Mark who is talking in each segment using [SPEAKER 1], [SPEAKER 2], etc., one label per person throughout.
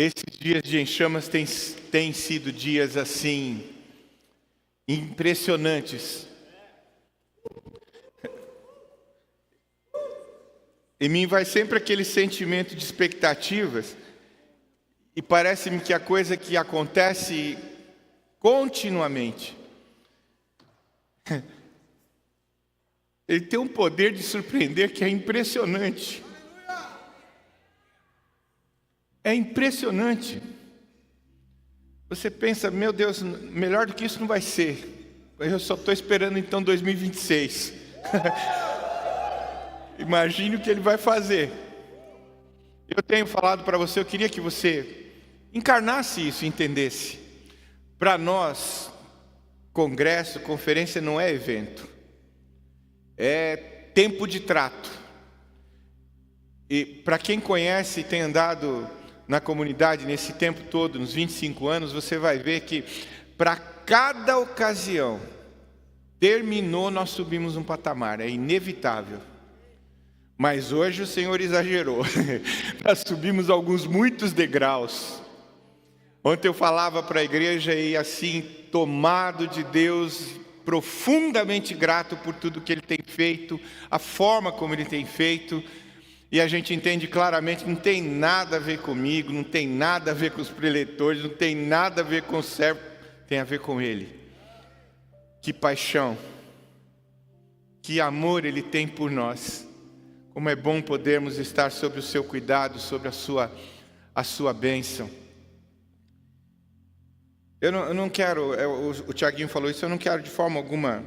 [SPEAKER 1] Esses dias de Em Chamas têm sido dias assim, impressionantes. Em mim vai sempre aquele sentimento de expectativas, e parece-me que a coisa que acontece continuamente, ele tem um poder de surpreender que é impressionante. É impressionante. Você pensa, meu Deus, melhor do que isso não vai ser. Eu só estou esperando então 2026. Imagine o que ele vai fazer. Eu tenho falado para você, eu queria que você encarnasse isso, entendesse. Para nós, congresso, conferência não é evento. É tempo de trato. E para quem conhece e tem andado na comunidade nesse tempo todo, nos 25 anos, você vai ver que para cada ocasião, terminou, nós subimos um patamar, é inevitável. Mas hoje o Senhor exagerou, nós subimos muitos degraus. Ontem eu falava para a igreja e assim, tomado de Deus, profundamente grato por tudo que Ele tem feito, a forma como Ele tem feito, e a gente entende claramente que não tem nada a ver comigo, não tem nada a ver com os preletores, não tem nada a ver com o servo, tem a ver com Ele. Que paixão, que amor Ele tem por nós. Como é bom podermos estar sob o seu cuidado, sobre a sua bênção. Eu não quero, o Tiaguinho falou isso, eu não quero de forma alguma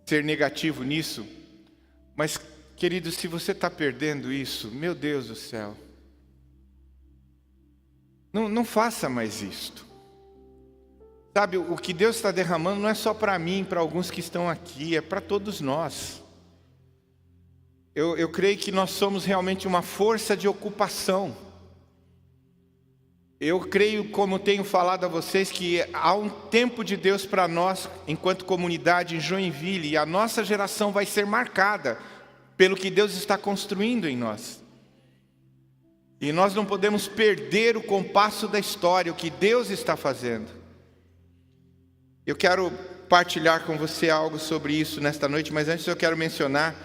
[SPEAKER 1] ser negativo nisso, mas, querido, se você está perdendo isso, meu Deus do céu, não faça mais isto. Sabe, o que Deus está derramando não é só para mim, para alguns que estão aqui, é para todos nós. Eu creio que nós somos realmente uma força de ocupação. Eu creio, como tenho falado a vocês, que há um tempo de Deus para nós, enquanto comunidade em Joinville, e a nossa geração vai ser marcada pelo que Deus está construindo em nós. E nós não podemos perder o compasso da história, o que Deus está fazendo. Eu quero partilhar com você algo sobre isso nesta noite, mas antes eu quero mencionar,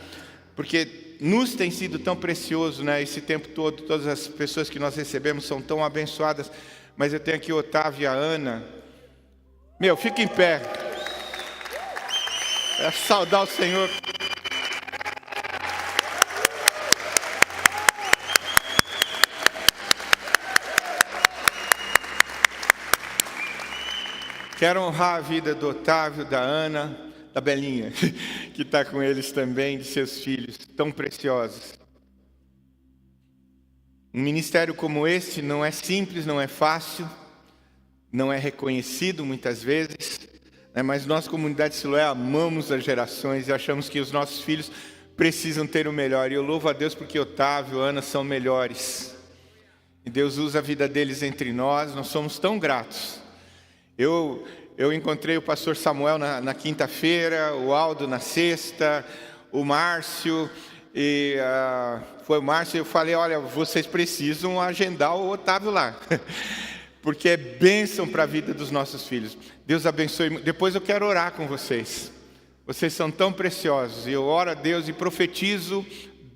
[SPEAKER 1] porque nos tem sido tão precioso, né, esse tempo todo, todas as pessoas que nós recebemos são tão abençoadas, mas eu tenho aqui o Otávio e a Ana. Meu, fica em pé. É saudar o Senhor. Quero honrar a vida do Otávio, da Ana, da Belinha, que está com eles também, de seus filhos, tão preciosos. Um ministério como este não é simples, não é fácil, não é reconhecido muitas vezes, né? Mas nós, comunidade Siloé, amamos as gerações e achamos que os nossos filhos precisam ter o melhor. E eu louvo a Deus porque Otávio e Ana são melhores. E Deus usa a vida deles entre nós somos tão gratos. Eu encontrei o pastor Samuel na quinta-feira, o Aldo na sexta, o Márcio, e foi o Márcio, e eu falei, olha, vocês precisam agendar o Otávio lá, porque é bênção para a vida dos nossos filhos. Deus abençoe. Depois eu quero orar com vocês. Vocês são tão preciosos, e eu oro a Deus e profetizo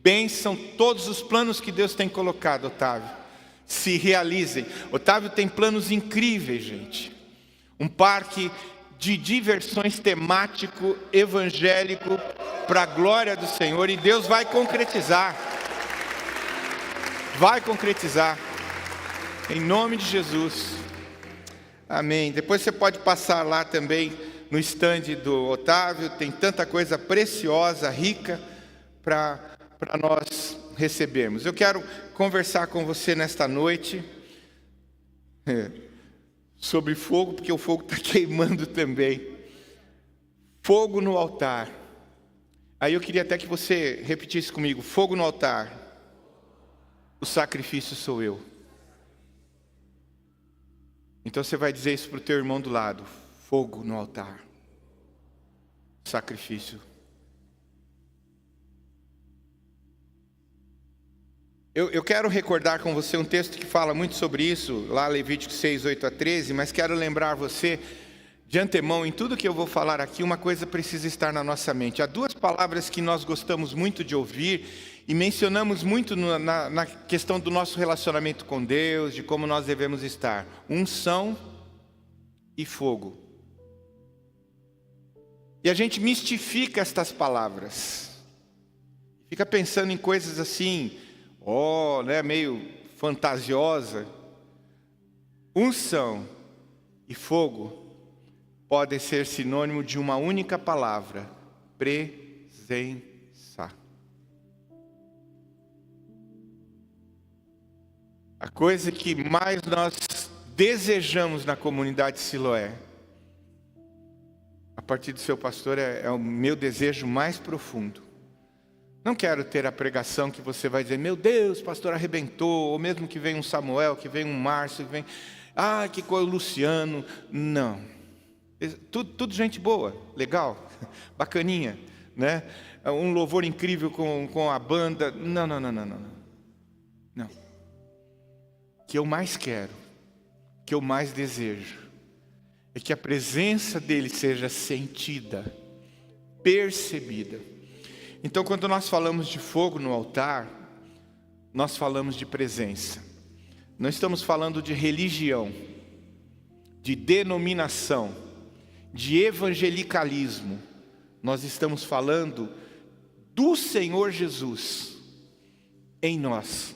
[SPEAKER 1] bênção, todos os planos que Deus tem colocado, Otávio, se realizem. Otávio tem planos incríveis, gente. Um parque de diversões temático, evangélico, para a glória do Senhor. E Deus vai concretizar. Vai concretizar. Em nome de Jesus. Amém. Depois você pode passar lá também no stand do Otávio. Tem tanta coisa preciosa, rica, para nós recebermos. Eu quero conversar com você nesta noite. Sobre fogo, porque o fogo está queimando também. Fogo no altar. Aí eu queria até que você repetisse comigo: fogo no altar. O sacrifício sou eu. Então você vai dizer isso para o teu irmão do lado: fogo no altar. Sacrifício. Eu quero recordar com você um texto que fala muito sobre isso, lá Levítico 6, 8 a 13, mas quero lembrar você, de antemão, em tudo que eu vou falar aqui, uma coisa precisa estar na nossa mente. Há duas palavras que nós gostamos muito de ouvir e mencionamos muito na questão do nosso relacionamento com Deus, de como nós devemos estar: unção e fogo. E a gente mistifica estas palavras, fica pensando em coisas assim, meio fantasiosa. Unção e fogo podem ser sinônimo de uma única palavra: presença. A coisa que mais nós desejamos na comunidade Siloé, a partir do seu pastor, é o meu desejo mais profundo. Não quero ter a pregação que você vai dizer: meu Deus, pastor arrebentou, ou mesmo que venha um Samuel, que venha um Márcio, que venha, que coisa, o Luciano. Não, tudo gente boa, legal, bacaninha, né? Um louvor incrível com a banda. Não. O que eu mais quero, o que eu mais desejo, é que a presença dele seja sentida, percebida. Então, quando nós falamos de fogo no altar, nós falamos de presença. Não estamos falando de religião, de denominação, de evangelicalismo. Nós estamos falando do Senhor Jesus em nós,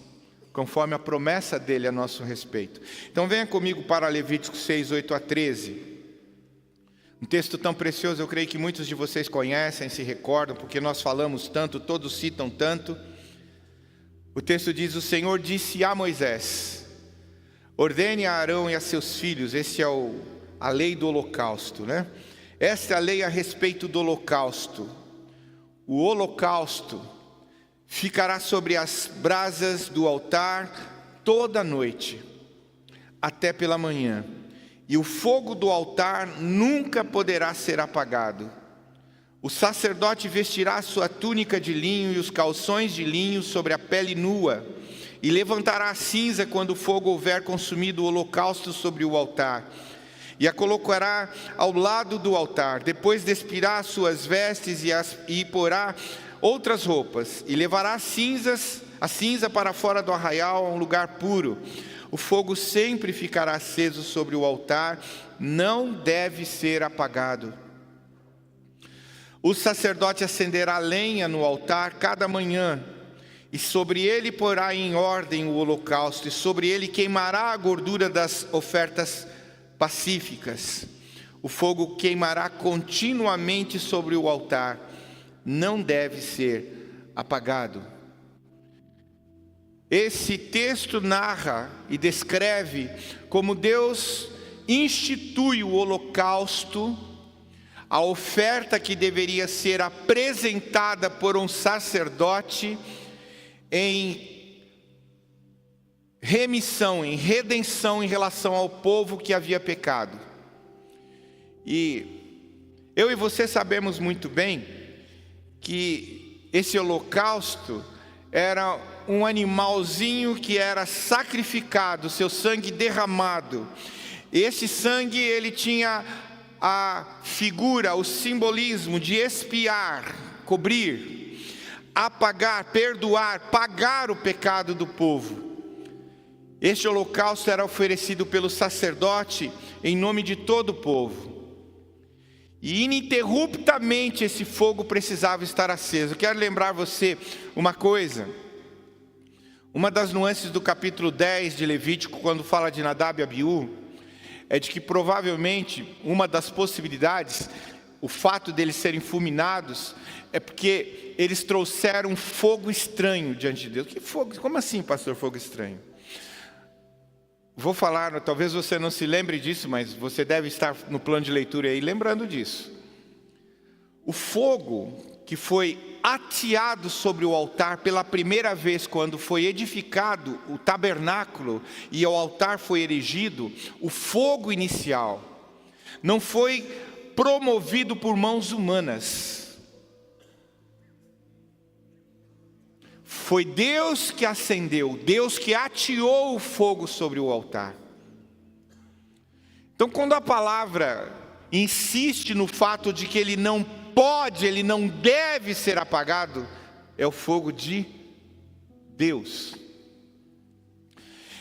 [SPEAKER 1] conforme a promessa dele a nosso respeito. Então venha comigo para Levítico 6, 8 a 13. Um texto tão precioso, eu creio que muitos de vocês conhecem, se recordam, porque nós falamos tanto, todos citam tanto. O texto diz: o Senhor disse a Moisés: ordene a Arão e a seus filhos. Esse é a lei do holocausto, né? Esta é a lei a respeito do holocausto. O holocausto ficará sobre as brasas do altar toda a noite, até pela manhã. E o fogo do altar nunca poderá ser apagado. O sacerdote vestirá a sua túnica de linho e os calções de linho sobre a pele nua, e levantará a cinza quando o fogo houver consumido o holocausto sobre o altar, e a colocará ao lado do altar. Depois despirá as suas vestes e porá outras roupas, e levará a cinza para fora do arraial, a um lugar puro. O fogo sempre ficará aceso sobre o altar, não deve ser apagado. O sacerdote acenderá lenha no altar cada manhã, e sobre ele porá em ordem o holocausto, e sobre ele queimará a gordura das ofertas pacíficas. O fogo queimará continuamente sobre o altar, não deve ser apagado. Esse texto narra e descreve como Deus institui o holocausto, a oferta que deveria ser apresentada por um sacerdote em remissão, em redenção em relação ao povo que havia pecado. E eu e você sabemos muito bem que esse holocausto era um animalzinho que era sacrificado, seu sangue derramado. Esse sangue, ele tinha a figura, o simbolismo de expiar, cobrir, apagar, perdoar, pagar o pecado do povo. Este holocausto era oferecido pelo sacerdote em nome de todo o povo. E ininterruptamente esse fogo precisava estar aceso. Eu quero lembrar você uma coisa. Uma das nuances do capítulo 10 de Levítico, quando fala de Nadab e Abiú, é de que provavelmente uma das possibilidades, o fato deles serem fulminados, é porque eles trouxeram fogo estranho diante de Deus. Que fogo? Como assim, pastor, fogo estranho? Vou falar, talvez você não se lembre disso, mas você deve estar no plano de leitura aí lembrando disso. O fogo que foi ateado sobre o altar pela primeira vez quando foi edificado o tabernáculo e o altar foi erigido, o fogo inicial não foi promovido por mãos humanas. Foi Deus que acendeu, Deus que ateou o fogo sobre o altar. Então, quando a palavra insiste no fato de que ele não pode, ele não deve ser apagado, é o fogo de Deus.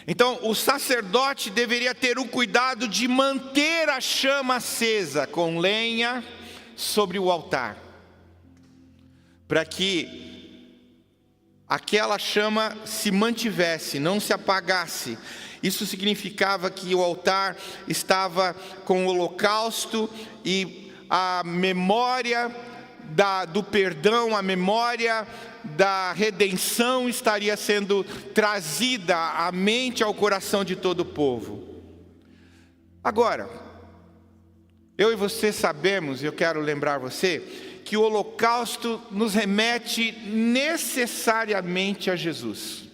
[SPEAKER 1] Então, o sacerdote deveria ter o cuidado de manter a chama acesa com lenha sobre o altar, para que aquela chama se mantivesse, não se apagasse. Isso significava que o altar estava com o holocausto e a memória do perdão, a memória da redenção estaria sendo trazida à mente, ao coração de todo o povo. Agora, eu e você sabemos, eu quero lembrar você, que o holocausto nos remete necessariamente a Jesus,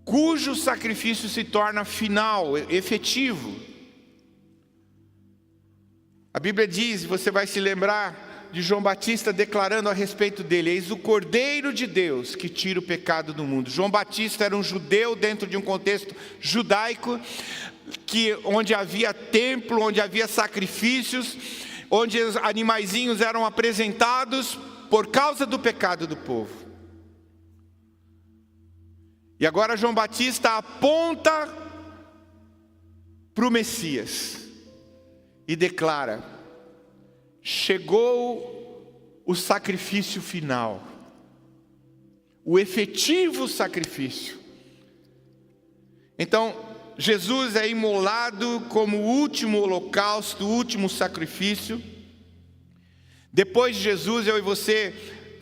[SPEAKER 1] cujo sacrifício se torna final, efetivo. A Bíblia diz, você vai se lembrar de João Batista declarando a respeito dele: eis o Cordeiro de Deus que tira o pecado do mundo. João Batista era um judeu dentro de um contexto judaico, onde havia templo, onde havia sacrifícios, onde os animaizinhos eram apresentados por causa do pecado do povo. E agora João Batista aponta para o Messias e declara: chegou o sacrifício final, o efetivo sacrifício. Então, Jesus é imolado como o último holocausto, o último sacrifício. Depois de Jesus, eu e você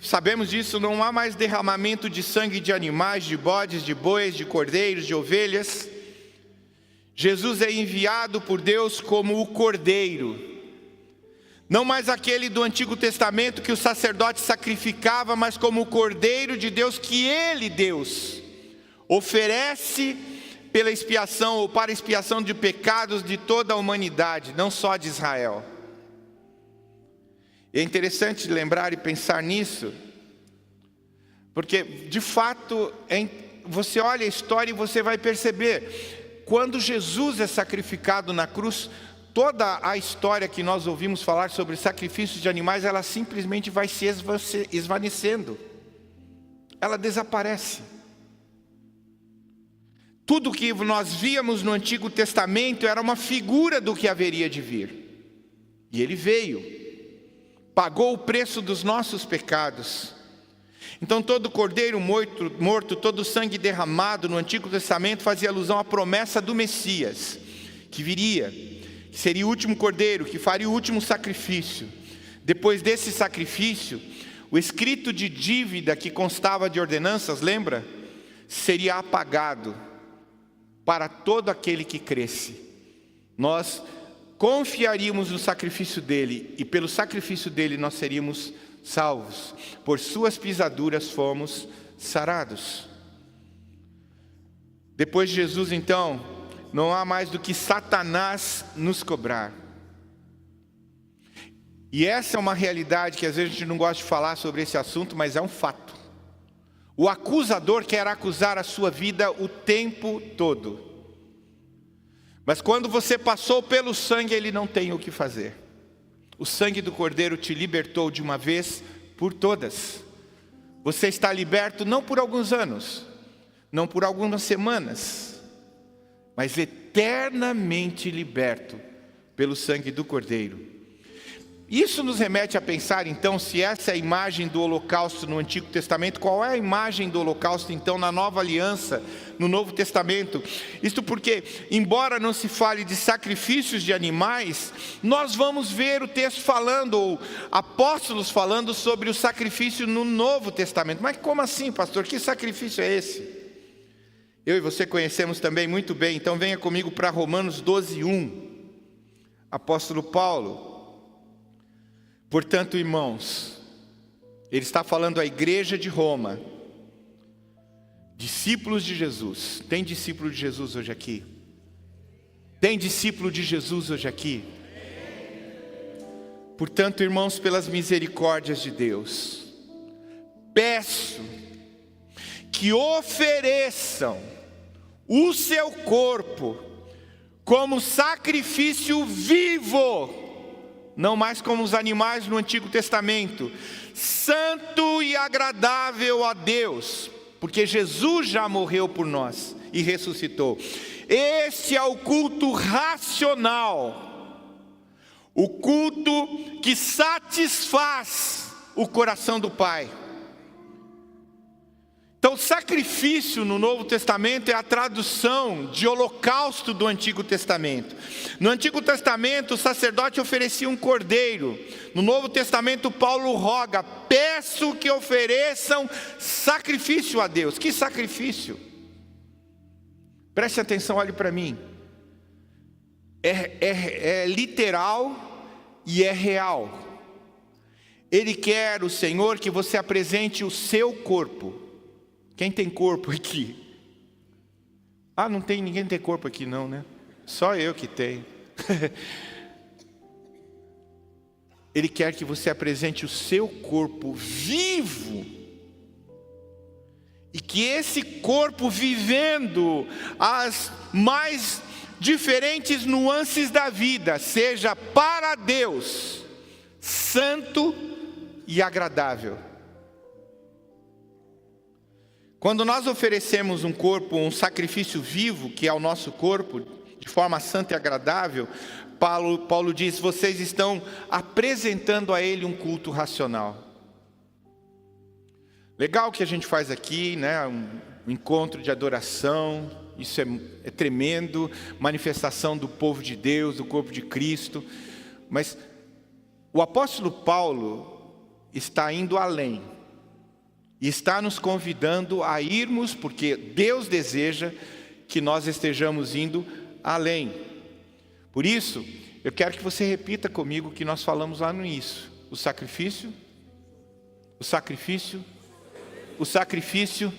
[SPEAKER 1] sabemos disso, não há mais derramamento de sangue de animais, de bodes, de bois, de cordeiros, de ovelhas. Jesus é enviado por Deus como o Cordeiro, não mais aquele do Antigo Testamento que o sacerdote sacrificava, mas como o Cordeiro de Deus que Ele, Deus, oferece pela expiação ou para expiação de pecados de toda a humanidade, não só de Israel. É interessante lembrar e pensar nisso, porque de fato você olha a história e você vai perceber, quando Jesus é sacrificado na cruz, toda a história que nós ouvimos falar sobre sacrifícios de animais, ela simplesmente vai se esvanecendo, ela desaparece. Tudo que nós víamos no Antigo Testamento era uma figura do que haveria de vir, e Ele veio, pagou o preço dos nossos pecados. Então todo cordeiro morto, todo sangue derramado no Antigo Testamento fazia alusão à promessa do Messias, que viria, que seria o último cordeiro, que faria o último sacrifício. Depois desse sacrifício, o escrito de dívida que constava de ordenanças, lembra? Seria apagado para todo aquele que cresce. Nós confiaríamos no sacrifício dele, e pelo sacrifício dele nós seríamos salvos. Por suas pisaduras fomos sarados. Depois de Jesus, então, não há mais do que Satanás nos cobrar. E essa é uma realidade que às vezes a gente não gosta de falar sobre esse assunto, mas é um fato. O acusador quer acusar a sua vida o tempo todo. Mas quando você passou pelo sangue, ele não tem o que fazer. O sangue do Cordeiro te libertou de uma vez por todas. Você está liberto não por alguns anos, não por algumas semanas, mas eternamente liberto pelo sangue do Cordeiro. Isso nos remete a pensar então, se essa é a imagem do holocausto no Antigo Testamento, qual é a imagem do holocausto então na Nova Aliança, no Novo Testamento? Isto porque, embora não se fale de sacrifícios de animais, nós vamos ver o texto falando, ou apóstolos falando sobre o sacrifício no Novo Testamento. Mas como assim, pastor? Que sacrifício é esse? Eu e você conhecemos também muito bem, então venha comigo para Romanos 12:1. Apóstolo Paulo: portanto, irmãos, ele está falando à igreja de Roma, discípulos de Jesus. Tem discípulo de Jesus hoje aqui? Tem discípulo de Jesus hoje aqui? Portanto, irmãos, pelas misericórdias de Deus, peço que ofereçam o seu corpo como sacrifício vivo, não mais como os animais no Antigo Testamento, santo e agradável a Deus, porque Jesus já morreu por nós e ressuscitou. Este é o culto racional, o culto que satisfaz o coração do Pai. Então, sacrifício no Novo Testamento é a tradução de holocausto do Antigo Testamento. No Antigo Testamento, o sacerdote oferecia um cordeiro. No Novo Testamento, Paulo roga: peço que ofereçam sacrifício a Deus. Que sacrifício? Preste atenção, olhe para mim. É literal e é real. Ele quer, o Senhor, que você apresente o seu corpo. Quem tem corpo aqui? Não tem, ninguém tem corpo aqui não, né? Só eu que tenho. Ele quer que você apresente o seu corpo vivo. E que esse corpo, vivendo as mais diferentes nuances da vida, seja para Deus santo e agradável. Quando nós oferecemos um corpo, um sacrifício vivo, que é o nosso corpo, de forma santa e agradável, Paulo diz: vocês estão apresentando a Ele um culto racional. Legal que a gente faz aqui, né? Um encontro de adoração, isso é tremendo, manifestação do povo de Deus, do corpo de Cristo. Mas o apóstolo Paulo está indo além. E está nos convidando a irmos, porque Deus deseja que nós estejamos indo além. Por isso, eu quero que você repita comigo o que nós falamos lá no início. O sacrifício, o sacrifício, o sacrifício,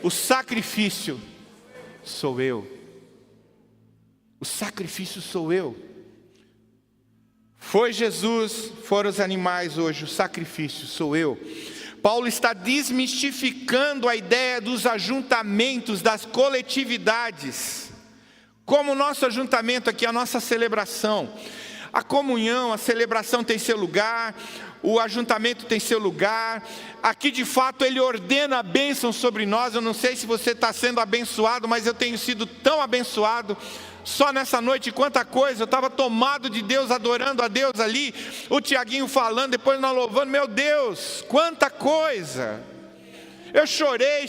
[SPEAKER 1] o sacrifício sou eu. O sacrifício sou eu. Foi Jesus, foram os animais hoje, o sacrifício sou eu. Paulo está desmistificando a ideia dos ajuntamentos, das coletividades. Como o nosso ajuntamento aqui, a nossa celebração. A comunhão, a celebração tem seu lugar, o ajuntamento tem seu lugar. Aqui de fato ele ordena a bênção sobre nós. Eu não sei se você está sendo abençoado, mas eu tenho sido tão abençoado. Só nessa noite, quanta coisa, eu estava tomado de Deus, adorando a Deus ali, o Tiaguinho falando, depois nós louvando, meu Deus, quanta coisa, eu chorei,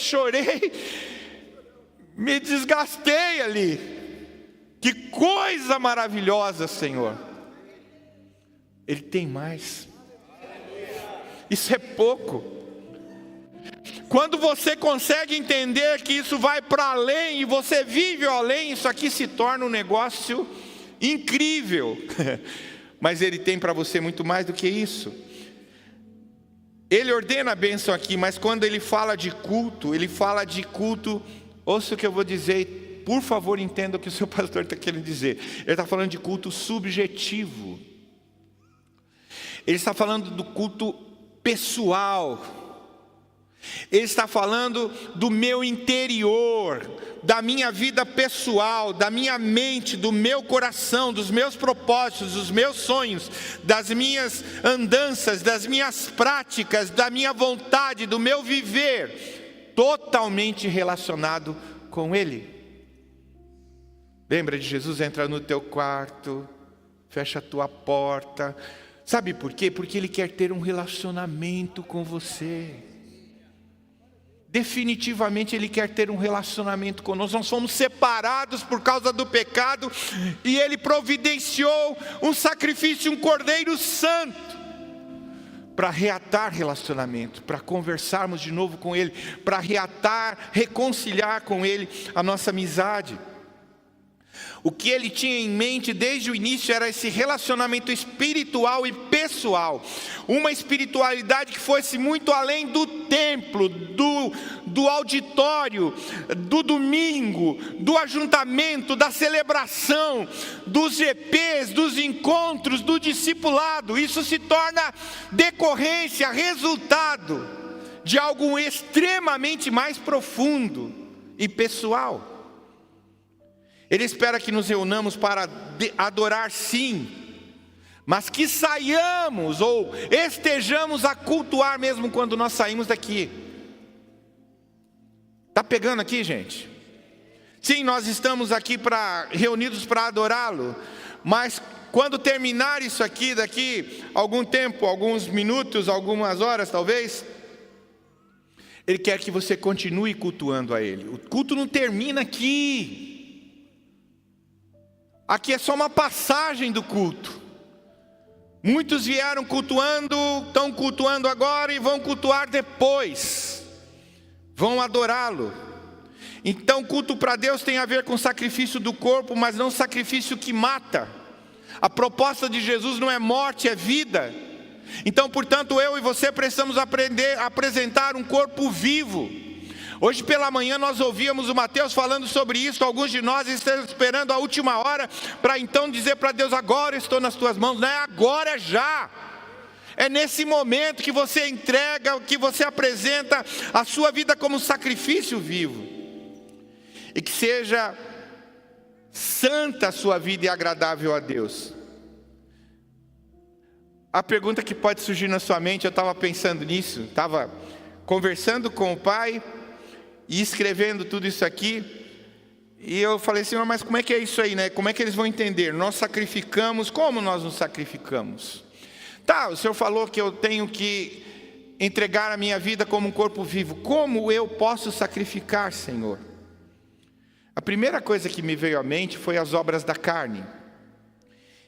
[SPEAKER 1] me desgastei ali, que coisa maravilhosa, Senhor. Ele tem mais, isso é pouco. Quando você consegue entender que isso vai para além e você vive além, isso aqui se torna um negócio incrível. Mas Ele tem para você muito mais do que isso. Ele ordena a bênção aqui, mas quando Ele fala de culto, ouça o que eu vou dizer, por favor entenda o que o seu pastor está querendo dizer. Ele está falando de culto subjetivo. Ele está falando do culto pessoal. Ele está falando do meu interior, da minha vida pessoal, da minha mente, do meu coração, dos meus propósitos, dos meus sonhos, das minhas andanças, das minhas práticas, da minha vontade, do meu viver, totalmente relacionado com Ele. Lembra de Jesus? Entra no teu quarto, fecha a tua porta. Sabe por quê? Porque Ele quer ter um relacionamento com você. Definitivamente Ele quer ter um relacionamento conosco. Nós fomos separados por causa do pecado, e Ele providenciou um sacrifício, um cordeiro santo, para reatar relacionamento, para conversarmos de novo com Ele, para reatar, reconciliar com Ele a nossa amizade. O que Ele tinha em mente desde o início era esse relacionamento espiritual e pessoal. Uma espiritualidade que fosse muito além do templo, do auditório, do domingo, do ajuntamento, da celebração, dos GPs, dos encontros, do discipulado. Isso se torna decorrência, resultado de algo extremamente mais profundo e pessoal. Ele espera que nos reunamos para adorar, sim, mas que saiamos ou estejamos a cultuar mesmo quando nós saímos daqui. Está pegando aqui, gente? Sim, nós estamos aqui reunidos para adorá-lo, mas quando terminar isso aqui, daqui algum tempo, alguns minutos, algumas horas talvez, Ele quer que você continue cultuando a Ele. O culto não termina aqui. Aqui é só uma passagem do culto. Muitos vieram cultuando, estão cultuando agora e vão cultuar depois. Vão adorá-lo. Então, culto para Deus tem a ver com sacrifício do corpo, mas não sacrifício que mata. A proposta de Jesus não é morte, é vida. Então, portanto, eu e você precisamos aprender a apresentar um corpo vivo. Hoje pela manhã nós ouvíamos o Mateus falando sobre isso. Alguns de nós estão esperando a última hora para então dizer para Deus: agora estou nas tuas mãos. Não é agora, é já. É nesse momento que você entrega, que você apresenta a sua vida como sacrifício vivo. E que seja santa a sua vida e agradável a Deus. A pergunta que pode surgir na sua mente, eu estava pensando nisso, estava conversando com o pai e escrevendo tudo isso aqui, e eu falei: Senhor, mas como é que é isso aí, né? Como é que eles vão entender? Nós sacrificamos, como nós nos sacrificamos? Tá, o Senhor falou que eu tenho que entregar a minha vida como um corpo vivo. Como eu posso sacrificar, Senhor? A primeira coisa que me veio à mente foi as obras da carne.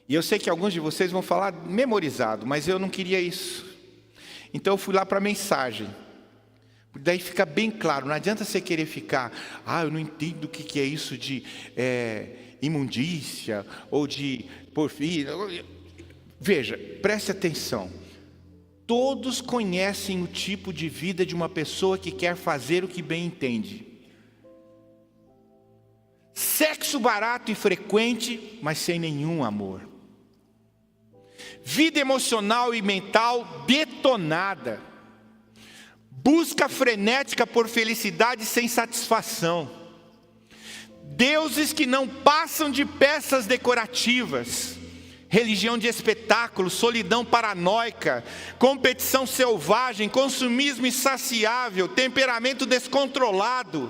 [SPEAKER 1] E eu sei que alguns de vocês vão falar memorizado, mas eu não queria isso. Então eu fui lá para a mensagem. Daí fica bem claro, não adianta você querer ficar: eu não entendo o que é isso de imundícia, ou de porfia. Veja, preste atenção. Todos conhecem o tipo de vida de uma pessoa que quer fazer o que bem entende. Sexo barato e frequente, mas sem nenhum amor. Vida emocional e mental detonada. Busca frenética por felicidade sem satisfação. Deuses que não passam de peças decorativas. Religião de espetáculo, solidão paranoica, competição selvagem, consumismo insaciável, temperamento descontrolado,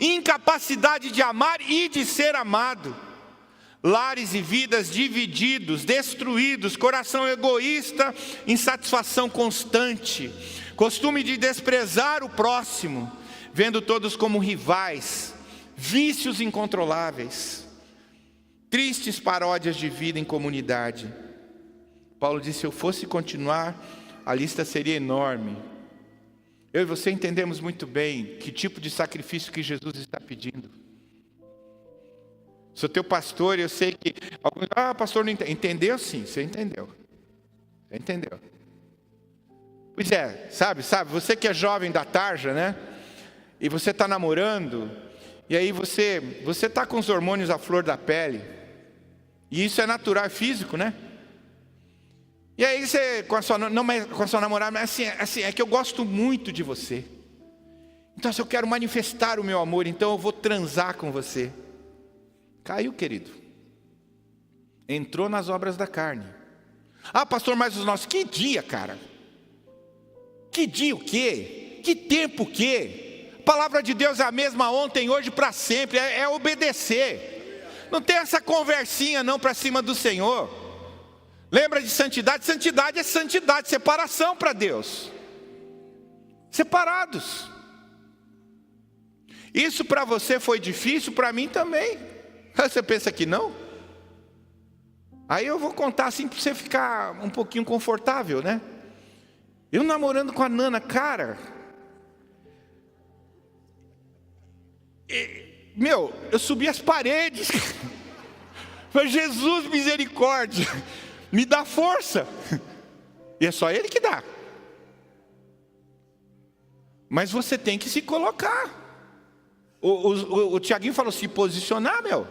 [SPEAKER 1] incapacidade de amar e de ser amado, lares e vidas divididos, destruídos, coração egoísta, insatisfação constante, costume de desprezar o próximo, vendo todos como rivais, vícios incontroláveis, tristes paródias de vida em comunidade. Paulo disse: se eu fosse continuar, a lista seria enorme. Eu e você entendemos muito bem que tipo de sacrifício que Jesus está pedindo. Sou teu pastor e eu sei que alguns: pastor, não entendeu? Sim, você entendeu. Você entendeu. Pois é, sabe, você que é jovem da tarja, né? E você está namorando, e aí você está com os hormônios à flor da pele. E isso é natural, é físico, né? E aí você, com a sua namorada, mas assim, é que eu gosto muito de você. Então, se eu quero manifestar o meu amor, então eu vou transar com você. Caiu, querido. Entrou nas obras da carne. Pastor, mas os nossos... Que dia, cara? Que dia o quê? Que tempo o quê? A palavra de Deus é a mesma ontem, hoje, para sempre. É obedecer. Não tem essa conversinha não para cima do Senhor. Lembra de santidade? Santidade é santidade, separação para Deus. Separados. Isso para você foi difícil, para mim também. Você pensa que não? Aí eu vou contar assim para você ficar um pouquinho confortável, né? Eu namorando com a Nana, cara... eu subi as paredes. Mas Jesus, misericórdia, me dá força. E é só Ele que dá. Mas você tem que se colocar. O Tiaguinho falou: se posicionar, meu.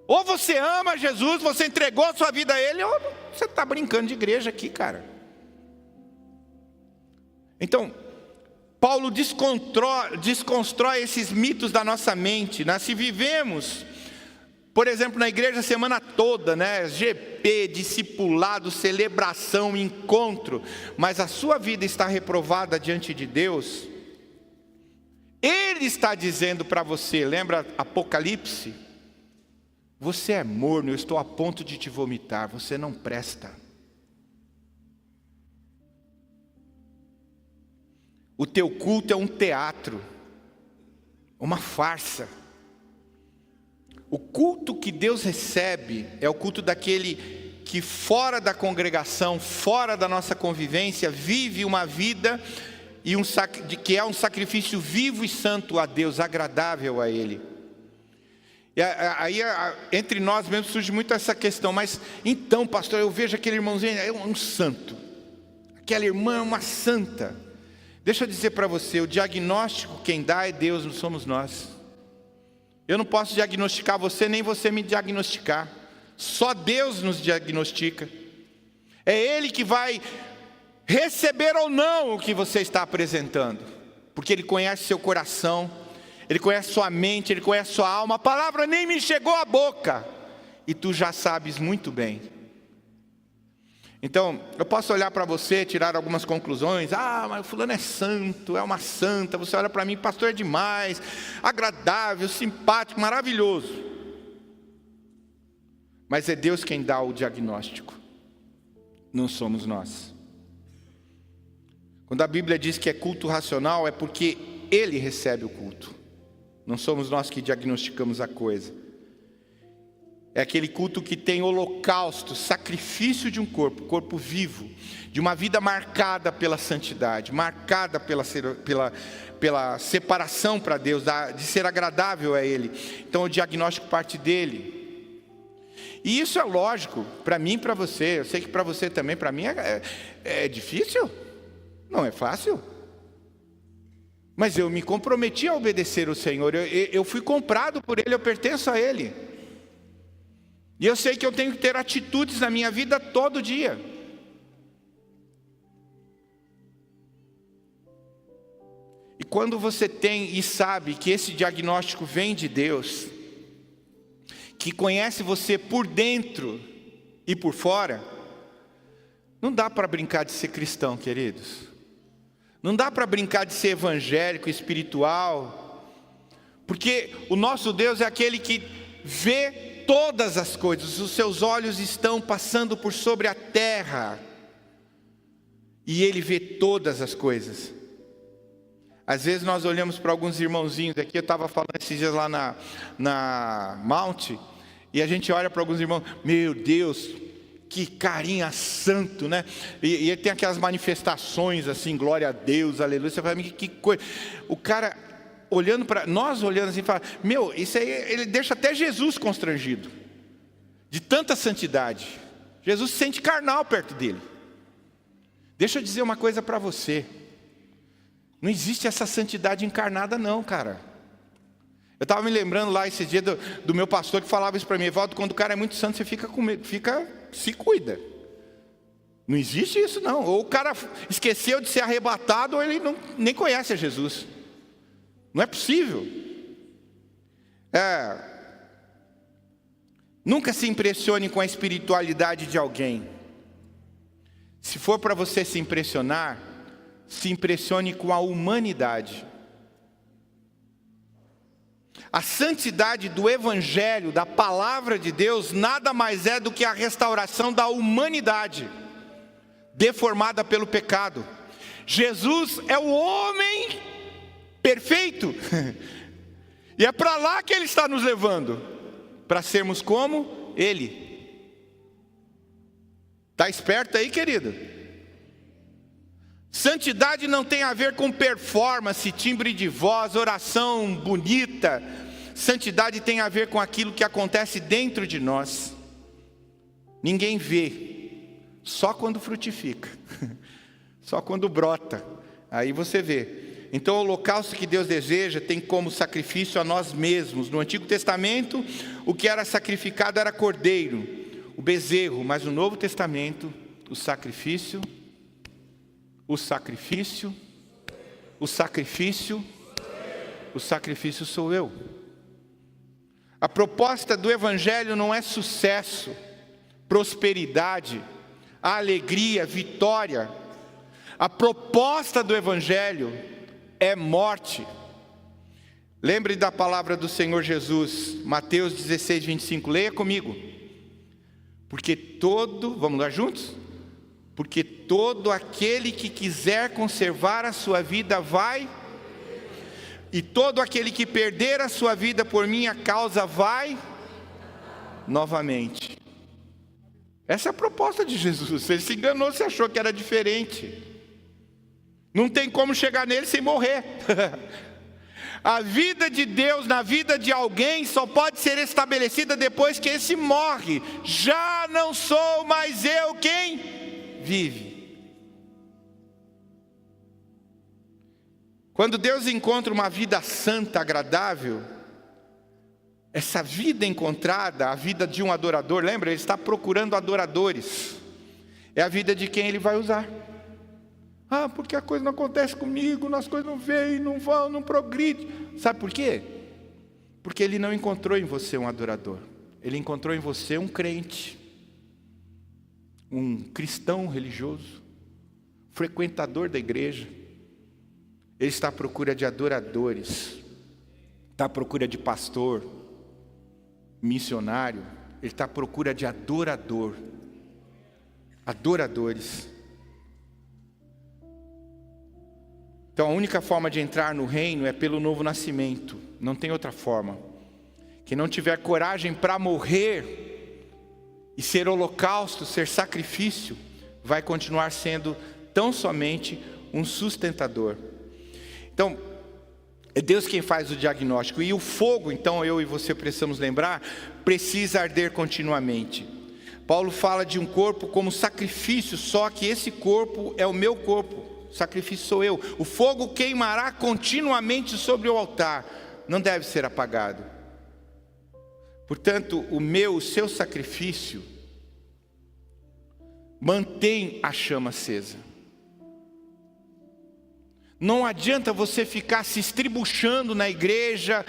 [SPEAKER 1] Ou você ama Jesus, você entregou a sua vida a Ele, ou você está brincando de igreja aqui, cara. Então, Paulo desconstrói esses mitos da nossa mente, né? Se vivemos, por exemplo, na igreja a semana toda, né? GP, discipulado, celebração, encontro, mas a sua vida está reprovada diante de Deus, Ele está dizendo para você, lembra Apocalipse? Você é morno, eu estou a ponto de te vomitar, você não presta. O teu culto é um teatro, uma farsa. O culto que Deus recebe é o culto daquele que fora da congregação, fora da nossa convivência, vive uma vida que é um sacrifício vivo e santo a Deus, agradável a Ele. E aí entre nós mesmos surge muito essa questão, mas então pastor, eu vejo aquele irmãozinho, é um santo, aquela irmã é uma santa. Deixa eu dizer para você, o diagnóstico quem dá é Deus, não somos nós. Eu não posso diagnosticar você, nem você me diagnosticar. Só Deus nos diagnostica. É Ele que vai receber ou não o que você está apresentando. Porque Ele conhece seu coração, Ele conhece sua mente, Ele conhece sua alma. A palavra nem me chegou à boca, e tu já sabes muito bem. Então, eu posso olhar para você, tirar algumas conclusões. Ah, mas o fulano é santo, é uma santa. Você olha para mim, pastor é demais, agradável, simpático, maravilhoso. Mas é Deus quem dá o diagnóstico, não somos nós. Quando a Bíblia diz que é culto racional, é porque Ele recebe o culto. Não somos nós que diagnosticamos a coisa. É aquele culto que tem holocausto, sacrifício de um corpo vivo, de uma vida marcada pela santidade, marcada pela separação para Deus, de ser agradável a Ele. Então o diagnóstico parte dele. E isso é lógico, para mim e para você. Eu sei que para você também, para mim é difícil, não é fácil. Mas eu me comprometi a obedecer o Senhor, eu fui comprado por Ele, eu pertenço a Ele. E eu sei que eu tenho que ter atitudes na minha vida todo dia. E quando você tem e sabe que esse diagnóstico vem de Deus, que conhece você por dentro e por fora, não dá para brincar de ser cristão, queridos. Não dá para brincar de ser evangélico, espiritual, porque o nosso Deus é aquele que vê todas as coisas, os seus olhos estão passando por sobre a terra, e Ele vê todas as coisas. Às vezes nós olhamos para alguns irmãozinhos aqui, eu estava falando esses dias lá na Mount, e a gente olha para alguns irmãos, meu Deus, que carinha santo, né? E ele tem aquelas manifestações assim, glória a Deus, aleluia. Você fala, que coisa. O cara olhando para nós, olhando assim, fala, meu, isso aí, ele deixa até Jesus constrangido, de tanta santidade. Jesus se sente carnal perto dele. Deixa eu dizer uma coisa para você, não existe essa santidade encarnada não, cara. Eu estava me lembrando lá esse dia do meu pastor que falava isso para mim, Evaldo, quando o cara é muito santo, você fica com medo, se cuida. Não existe isso não, ou o cara esqueceu de ser arrebatado, ou ele nem conhece a Jesus. Não é possível. Nunca se impressione com a espiritualidade de alguém. Se for para você se impressionar, se impressione com a humanidade. A santidade do Evangelho, da Palavra de Deus, nada mais é do que a restauração da humanidade, deformada pelo pecado. Jesus é o homem perfeito, e é para lá que Ele está nos levando, para sermos como Ele. Está esperto aí, querido? Santidade não tem a ver com performance, timbre de voz, oração bonita. Santidade tem a ver com aquilo que acontece dentro de nós. Ninguém vê, só quando frutifica, só quando brota, aí você vê. Então o holocausto que Deus deseja tem como sacrifício a nós mesmos. No Antigo Testamento, o que era sacrificado era cordeiro, o bezerro, mas no Novo Testamento, o sacrifício o sacrifício sou eu. A proposta do Evangelho não é sucesso, prosperidade, alegria, vitória. A proposta do Evangelho é morte. Lembre da palavra do Senhor Jesus, Mateus 16, 25, leia comigo. Vamos lá juntos? Porque todo aquele que quiser conservar a sua vida e todo aquele que perder a sua vida por minha causa vai novamente. Essa é a proposta de Jesus. Ele se enganou, se achou que era diferente. Não tem como chegar nele sem morrer. A vida de Deus na vida de alguém só pode ser estabelecida depois que esse morre. Já não sou mais eu quem vive. Quando Deus encontra uma vida santa, agradável, essa vida encontrada, a vida de um adorador, lembra? Ele está procurando adoradores. É a vida de quem ele vai usar. Porque a coisa não acontece comigo, as coisas não vêm, não vão, não progridem. Sabe por quê? Porque ele não encontrou em você um adorador. Ele encontrou em você um crente, um cristão religioso, frequentador da igreja. Ele está à procura de adoradores, está à procura de pastor, missionário. Ele está à procura de adoradores. Então a única forma de entrar no reino é pelo novo nascimento, não tem outra forma. Quem não tiver coragem para morrer e ser holocausto, ser sacrifício, vai continuar sendo tão somente um sustentador. Então, é Deus quem faz o diagnóstico. E o fogo, então eu e você precisamos lembrar, precisa arder continuamente. Paulo fala de um corpo como sacrifício, só que esse corpo é o meu corpo. Sacrifício sou eu. O fogo queimará continuamente sobre o altar, não deve ser apagado. Portanto, o seu sacrifício mantém a chama acesa. Não adianta você ficar se estribuchando na igreja.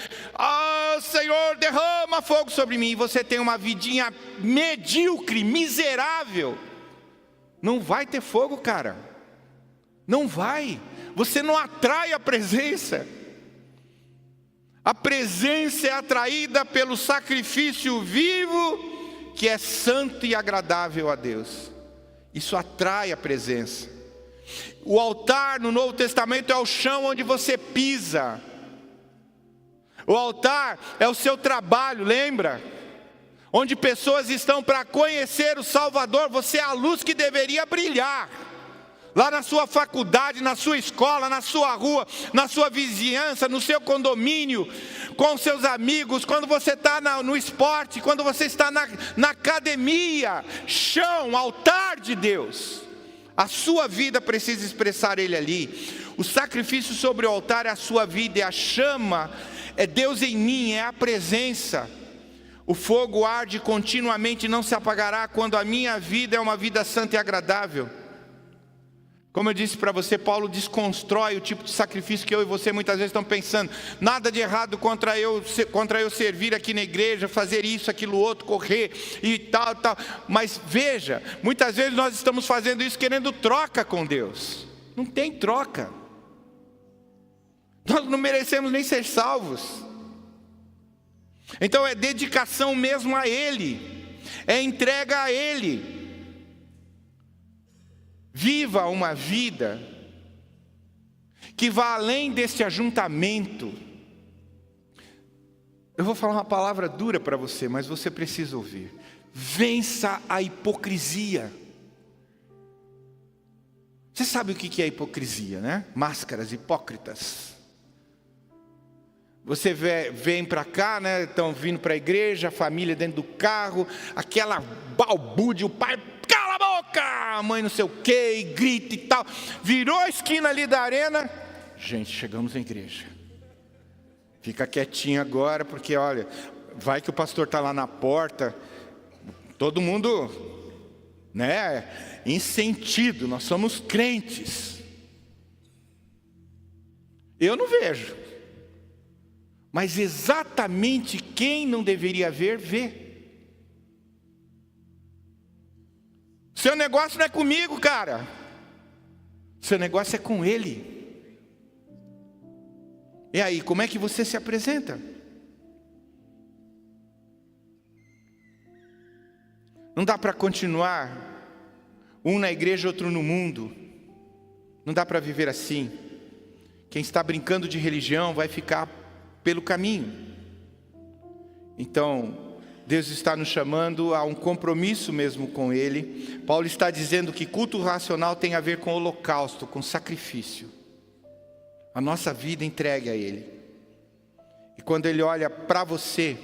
[SPEAKER 1] Senhor, derrama fogo sobre mim. E você tem uma vidinha medíocre, miserável. Não vai ter fogo, cara. Não vai, você não atrai a presença. A presença é atraída pelo sacrifício vivo, que é santo e agradável a Deus. Isso atrai a presença. O altar no Novo Testamento é o chão onde você pisa. O altar é o seu trabalho, lembra? Onde pessoas estão para conhecer o Salvador, você é a luz que deveria brilhar. Lá na sua faculdade, na sua escola, na sua rua, na sua vizinhança, no seu condomínio, com seus amigos, quando você está no esporte, quando você está na academia, chão, altar de Deus. A sua vida precisa expressar Ele ali. O sacrifício sobre o altar é a sua vida, é a chama, é Deus em mim, é a presença. O fogo arde continuamente e não se apagará quando a minha vida é uma vida santa e agradável. Como eu disse para você, Paulo desconstrói o tipo de sacrifício que eu e você muitas vezes estamos pensando. Nada de errado contra eu servir aqui na igreja, fazer isso, aquilo, outro, correr e tal. Mas veja, muitas vezes nós estamos fazendo isso querendo troca com Deus. Não tem troca. Nós não merecemos nem ser salvos. Então é dedicação mesmo a Ele. É entrega a Ele. Viva uma vida que vá além deste ajuntamento. Eu vou falar uma palavra dura para você, mas você precisa ouvir. Vença a hipocrisia. Você sabe o que é hipocrisia, né? Máscaras, hipócritas. Você vem para cá, né? Estão vindo para a igreja, a família dentro do carro, aquela balbúrdia, o pai... A mãe não sei o que, e grita e tal. Virou a esquina ali da arena. Gente, chegamos na igreja. Fica quietinho agora, porque olha, vai que o pastor está lá na porta. Todo mundo, né, em sentido, nós somos crentes. Eu não vejo. Mas exatamente quem não deveria ver, vê. Seu negócio não é comigo, cara. Seu negócio é com Ele. E aí, como é que você se apresenta? Não dá para continuar um na igreja, outro no mundo. Não dá para viver assim. Quem está brincando de religião vai ficar pelo caminho. Então, Deus está nos chamando a um compromisso mesmo com Ele. Paulo está dizendo que culto racional tem a ver com holocausto, com sacrifício. A nossa vida entregue a Ele. E quando Ele olha para você,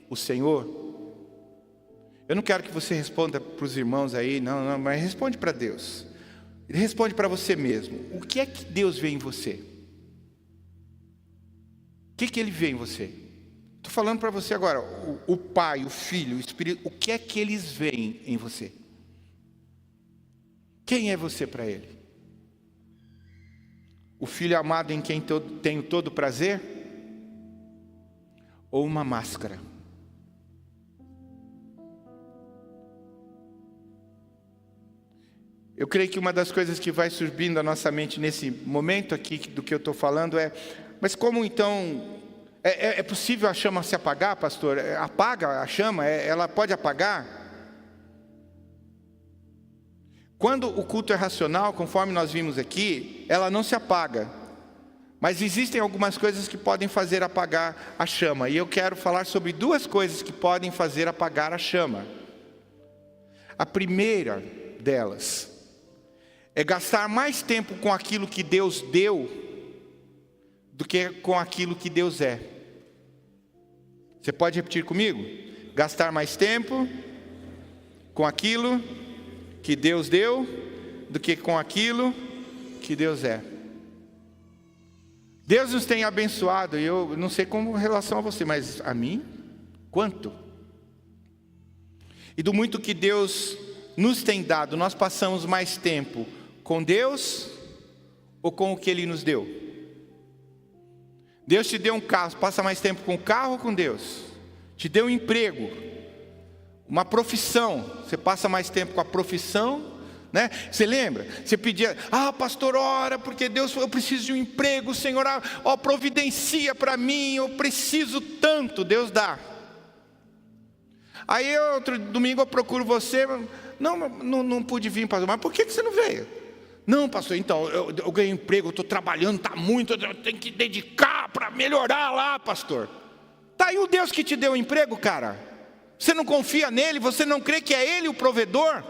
[SPEAKER 1] o Senhor, eu não quero que você responda para os irmãos aí, não, mas responde para Deus. Ele responde para você mesmo. O que é que Deus vê em você? O que Ele vê em você? Estou falando para você agora, o Pai, o Filho, o Espírito, o que é que eles veem em você? Quem é você para Ele? O Filho amado em quem tenho todo prazer? Ou uma máscara? Eu creio que uma das coisas que vai surgindo à nossa mente nesse momento aqui do que eu estou falando é: mas como então, é possível a chama se apagar, pastor? Apaga a chama? Ela pode apagar? Quando o culto é racional, conforme nós vimos aqui, ela não se apaga. Mas existem algumas coisas que podem fazer apagar a chama. E eu quero falar sobre duas coisas que podem fazer apagar a chama. A primeira delas é gastar mais tempo com aquilo que Deus deu do que com aquilo que Deus é. Você pode repetir comigo? Gastar mais tempo com aquilo que Deus deu do que com aquilo que Deus é. Deus nos tem abençoado, e eu não sei como em relação a você, mas a mim, quanto? E do muito que Deus nos tem dado, nós passamos mais tempo com Deus ou com o que Ele nos deu? Deus te deu um carro, passa mais tempo com o carro ou com Deus? Te deu um emprego, uma profissão, você passa mais tempo com a profissão, né? Você lembra? Você pedia: pastor, ora, porque Deus, eu preciso de um emprego, Senhor, providencia para mim, eu preciso tanto. Deus dá. Aí outro domingo eu procuro você: não pude vir, pastor. Mas por que você não veio? Não, pastor, então, eu ganhei emprego, eu estou trabalhando, está muito, eu tenho que dedicar para melhorar lá, pastor. Está aí o Deus que te deu o emprego, cara. Você não confia nele, você não crê que é Ele o provedor?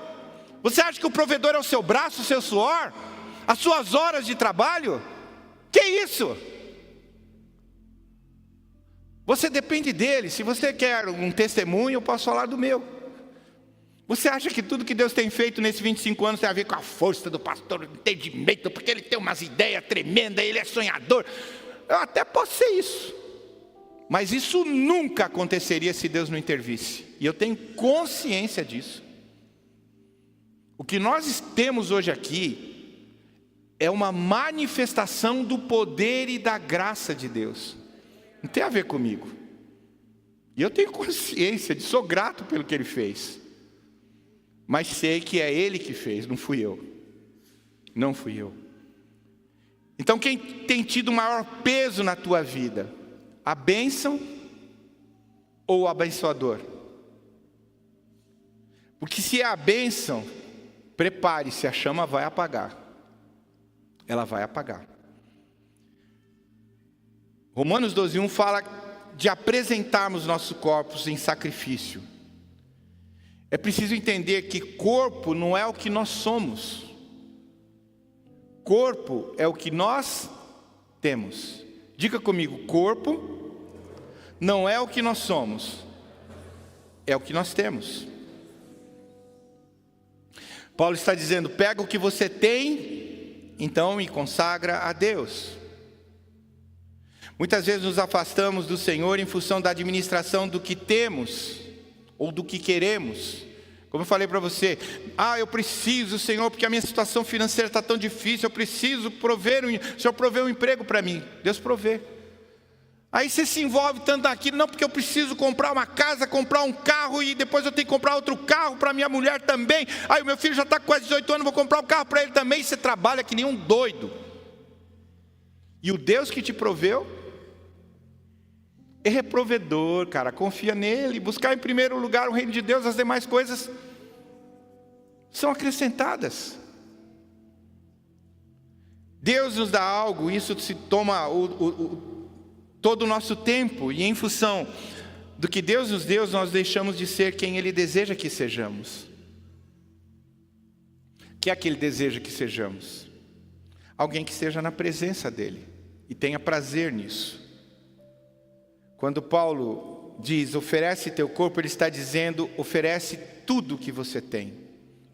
[SPEAKER 1] Você acha que o provedor é o seu braço, o seu suor? As suas horas de trabalho? Que isso? Você depende dele. Se você quer um testemunho, eu posso falar do meu. Você acha que tudo que Deus tem feito nesses 25 anos tem a ver com a força do pastor, o entendimento, porque ele tem umas ideias tremendas, ele é sonhador? Eu até posso ser isso, mas isso nunca aconteceria se Deus não intervisse, e eu tenho consciência disso. O que nós temos hoje aqui é uma manifestação do poder e da graça de Deus, não tem a ver comigo, e eu tenho consciência, sou grato pelo que Ele fez. Mas sei que é Ele que fez, não fui eu. Não fui eu. Então quem tem tido maior peso na tua vida? A bênção ou o abençoador? Porque se é a bênção, prepare-se, a chama vai apagar. Ela vai apagar. Romanos 12:1 fala de apresentarmos nossos corpos em sacrifício. É preciso entender que corpo não é o que nós somos. Corpo é o que nós temos. Diga comigo: corpo não é o que nós somos, é o que nós temos. Paulo está dizendo: pega o que você tem, então, e consagra a Deus. Muitas vezes nos afastamos do Senhor em função da administração do que temos ou do que queremos. Como eu falei para você, eu preciso, Senhor, porque a minha situação financeira está tão difícil, eu preciso prover, o Senhor provê um emprego para mim. Deus provê. Aí você se envolve tanto naquilo, não, porque eu preciso comprar uma casa, comprar um carro, e depois eu tenho que comprar outro carro para minha mulher também. Aí o meu filho já está com quase 18 anos, vou comprar um carro para ele também. E você trabalha que nem um doido. E o Deus que te proveu é provedor, cara. Confia nele, buscar em primeiro lugar o reino de Deus, as demais coisas são acrescentadas. Deus nos dá algo, isso se toma todo o nosso tempo, e em função do que Deus nos deu, nós deixamos de ser quem Ele deseja que sejamos. O que é que Ele deseja que sejamos? Alguém que esteja na presença dEle e tenha prazer nisso. Quando Paulo diz, oferece teu corpo, ele está dizendo, oferece tudo o que você tem.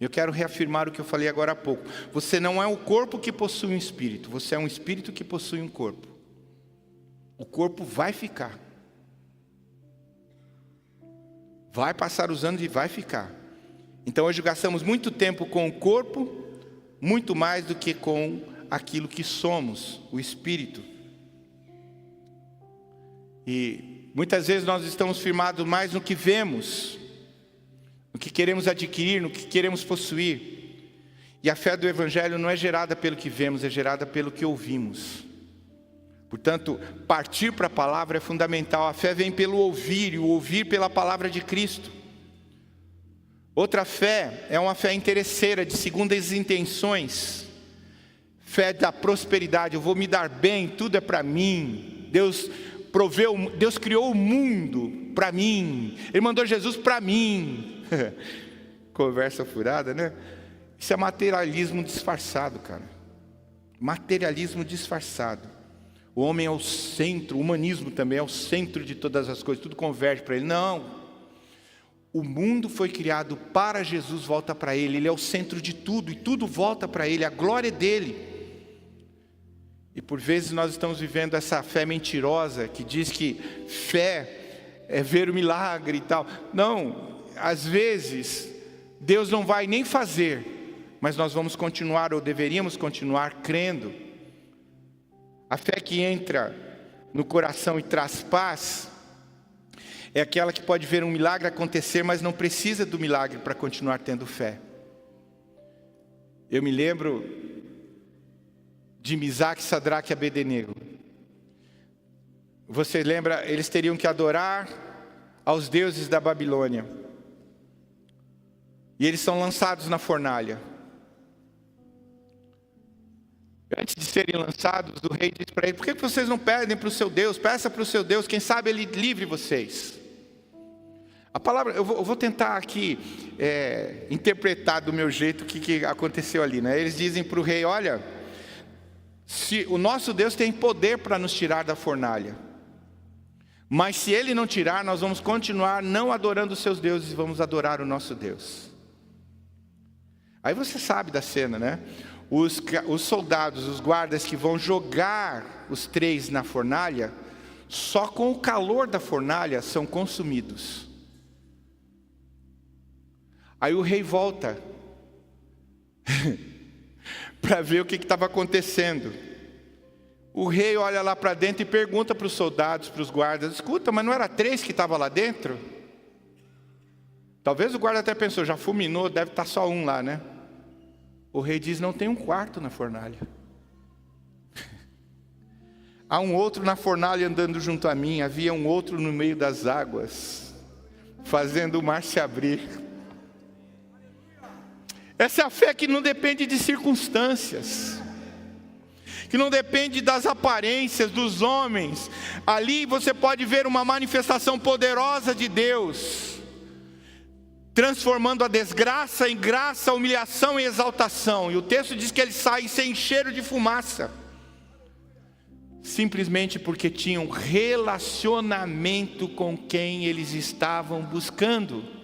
[SPEAKER 1] Eu quero reafirmar o que eu falei agora há pouco. Você não é um corpo que possui um espírito, você é um espírito que possui um corpo. O corpo vai ficar. Vai passar os anos e vai ficar. Então hoje gastamos muito tempo com o corpo, muito mais do que com aquilo que somos, o espírito. E muitas vezes nós estamos firmados mais no que vemos, no que queremos adquirir, no que queremos possuir. E a fé do Evangelho não é gerada pelo que vemos, é gerada pelo que ouvimos. Portanto, partir para a palavra é fundamental. A fé vem pelo ouvir, e o ouvir pela palavra de Cristo. Outra fé é uma fé interesseira, de segundas intenções. Fé da prosperidade, eu vou me dar bem, tudo é para mim. Deus criou o mundo para mim. Ele mandou Jesus para mim. Conversa furada, né? Isso é materialismo disfarçado, cara. Materialismo disfarçado. O homem é o centro, o humanismo também é o centro de todas as coisas, tudo converge para ele. Não. O mundo foi criado para Jesus, volta para Ele. Ele é o centro de tudo, e tudo volta para Ele, a glória é dEle. E por vezes nós estamos vivendo essa fé mentirosa, que diz que fé é ver o milagre e tal. Não, às vezes Deus não vai nem fazer, mas nós vamos continuar, ou deveríamos continuar, crendo. A fé que entra no coração e traz paz é aquela que pode ver um milagre acontecer, mas não precisa do milagre para continuar tendo fé. Eu me lembro de Misaque, Sadraque e Abednego. Você lembra, eles teriam que adorar aos deuses da Babilônia. E eles são lançados na fornalha. Antes de serem lançados, o rei diz para ele, por que vocês não pedem para o seu Deus? Peça para o seu Deus, quem sabe Ele livre vocês. A palavra, eu vou tentar aqui interpretar do meu jeito o que aconteceu ali, né? Eles dizem para o rei, olha, se o nosso Deus tem poder para nos tirar da fornalha, mas se Ele não tirar, nós vamos continuar não adorando os seus deuses, e vamos adorar o nosso Deus. Aí você sabe da cena, né? Os soldados, os guardas que vão jogar os três na fornalha, só com o calor da fornalha são consumidos. Aí o rei volta para ver o que estava acontecendo. O rei olha lá para dentro e pergunta para os soldados, para os guardas, escuta, mas não era 3 que estavam lá dentro? Talvez o guarda até pensou, já fulminou, deve estar só 1 lá, né? O rei diz, não tem um quarto na fornalha. Há um outro na fornalha andando junto a mim, havia um outro no meio das águas, fazendo o mar se abrir. Essa é a fé que não depende de circunstâncias, que não depende das aparências dos homens. Ali você pode ver uma manifestação poderosa de Deus, transformando a desgraça em graça, a humilhação em exaltação. E o texto diz que eles saem sem cheiro de fumaça, simplesmente porque tinham relacionamento com quem eles estavam buscando.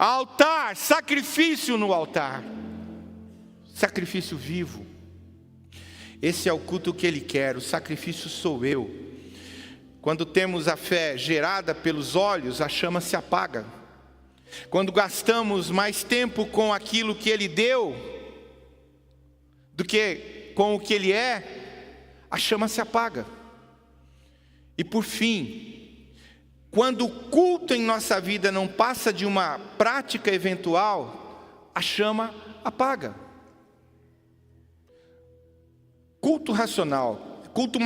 [SPEAKER 1] Altar, sacrifício no altar, sacrifício vivo. Esse é o culto que Ele quer, o sacrifício sou eu. Quando temos a fé gerada pelos olhos, a chama se apaga. quando gastamos mais tempo com aquilo que Ele deu, do que com o que Ele é, a chama se apaga. E por fim, quando o culto em nossa vida não passa de uma prática eventual, a chama apaga. Culto racional, culto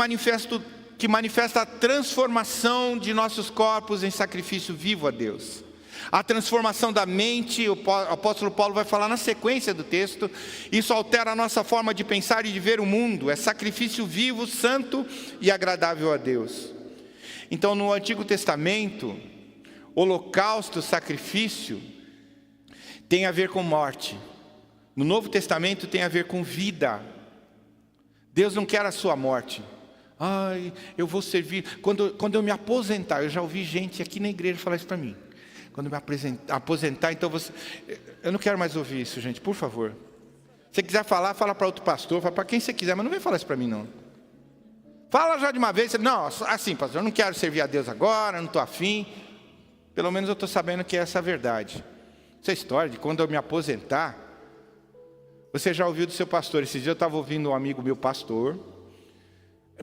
[SPEAKER 1] que manifesta a transformação de nossos corpos em sacrifício vivo a Deus. A transformação da mente, o apóstolo Paulo vai falar na sequência do texto, isso altera a nossa forma de pensar e de ver o mundo, é sacrifício vivo, santo e agradável a Deus. Então no Antigo Testamento, holocausto, sacrifício, tem a ver com morte. No Novo Testamento tem a ver com vida. Deus não quer a sua morte. Ai, eu vou servir, quando eu me aposentar, eu já ouvi gente aqui na igreja falar isso para mim. Quando eu me aposentar, então você... Eu não quero mais ouvir isso, gente, por favor. Se você quiser falar, fala para outro pastor, fala para quem você quiser, mas não vem falar isso para mim, não. Fala já de uma vez, não, assim, pastor, eu não quero servir a Deus agora, eu não estou afim. Pelo menos eu estou sabendo que é essa a verdade. Essa história de quando eu me aposentar, você já ouviu do seu pastor. Esses dias eu estava ouvindo um amigo meu pastor.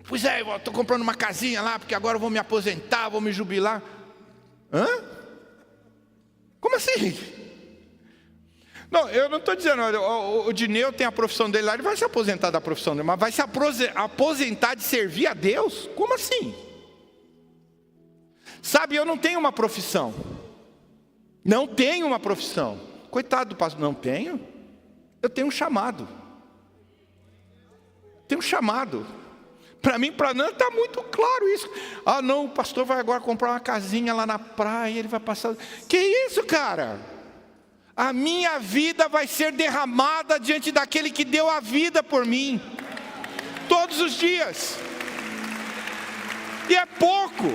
[SPEAKER 1] Pois é, eu estou comprando uma casinha lá, porque agora eu vou me aposentar, vou me jubilar. Hã? Como assim? Não, eu não estou dizendo, o Dineu tem a profissão dele lá, ele vai se aposentar da profissão dele, mas vai se aposentar de servir a Deus? Como assim? Sabe, eu não tenho uma profissão. Não tenho uma profissão. Coitado do pastor, não tenho. Eu tenho um chamado. Tenho um chamado. Para mim, para Nã, está muito claro isso. Ah não, o pastor vai agora comprar uma casinha lá na praia, ele vai passar... Que isso, cara? A minha vida vai ser derramada diante daquele que deu a vida por mim. Todos os dias. E é pouco.